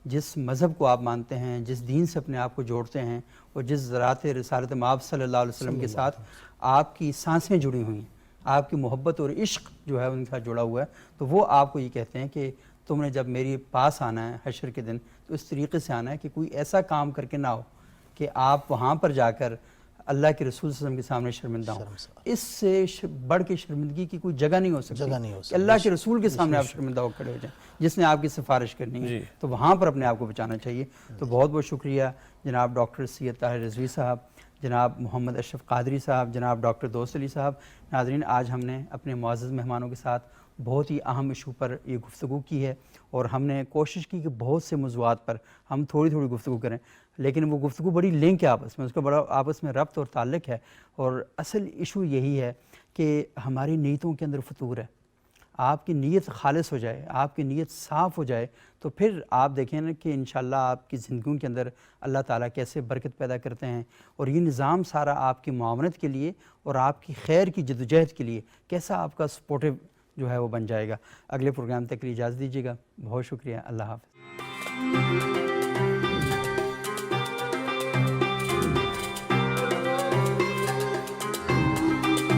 جس مذہب کو آپ مانتے ہیں، جس دین سے اپنے آپ کو جوڑتے ہیں، اور جس ذرات رسالت مآب صلی اللہ علیہ وسلم کے ساتھ آپ کی سانسیں جڑی ہوئی ہیں، آپ کی محبت اور عشق جو ہے ان کے ساتھ جڑا ہوا ہے، تو وہ آپ کو یہ کہتے ہیں کہ تم نے جب میری پاس آنا ہے حشر کے دن تو اس طریقے سے آنا ہے کہ کوئی ایسا کام کر کے نہ ہو کہ آپ وہاں پر جا کر اللہ کے رسول صلی اللہ علیہ وسلم کے سامنے شرمندہ ہوں۔ اس سے بڑھ کے شرمندگی کی کوئی جگہ نہیں ہو سکتی کہ اللہ کے رسول کے سامنے آپ شرمندہ ہو کھڑے ہو جائیں، جس نے آپ کی سفارش کرنی ہے، تو وہاں پر اپنے آپ کو بچانا چاہیے۔ تو بہت بہت شکریہ جناب ڈاکٹر سید طاہر رضوی صاحب، جناب محمد اشرف قادری صاحب، جناب ڈاکٹر دوست علی صاحب۔ ناظرین، آج ہم نے اپنے معزز مہمانوں کے ساتھ بہت ہی اہم ایشو پر یہ گفتگو کی ہے، اور ہم نے کوشش کی کہ بہت سے موضوعات پر ہم تھوڑی تھوڑی گفتگو کریں، لیکن وہ گفتگو بڑی لنک ہے آپس میں، اس کا بڑا آپس میں ربط اور تعلق ہے، اور اصل ایشو یہی ہے کہ ہماری نیتوں کے اندر فطور ہے۔ آپ کی نیت خالص ہو جائے، آپ کی نیت صاف ہو جائے، تو پھر آپ دیکھیں نا کہ انشاءاللہ آپ کی زندگیوں کے اندر اللہ تعالیٰ کیسے برکت پیدا کرتے ہیں، اور یہ نظام سارا آپ کی معاونت کے لیے اور آپ کی خیر کی جدوجہد کے لیے کیسا آپ کا سپورٹیو جو ہے وہ بن جائے گا۔ اگلے پروگرام تک کے لیے اجازت دیجیے گا، بہت شکریہ، اللہ حافظ۔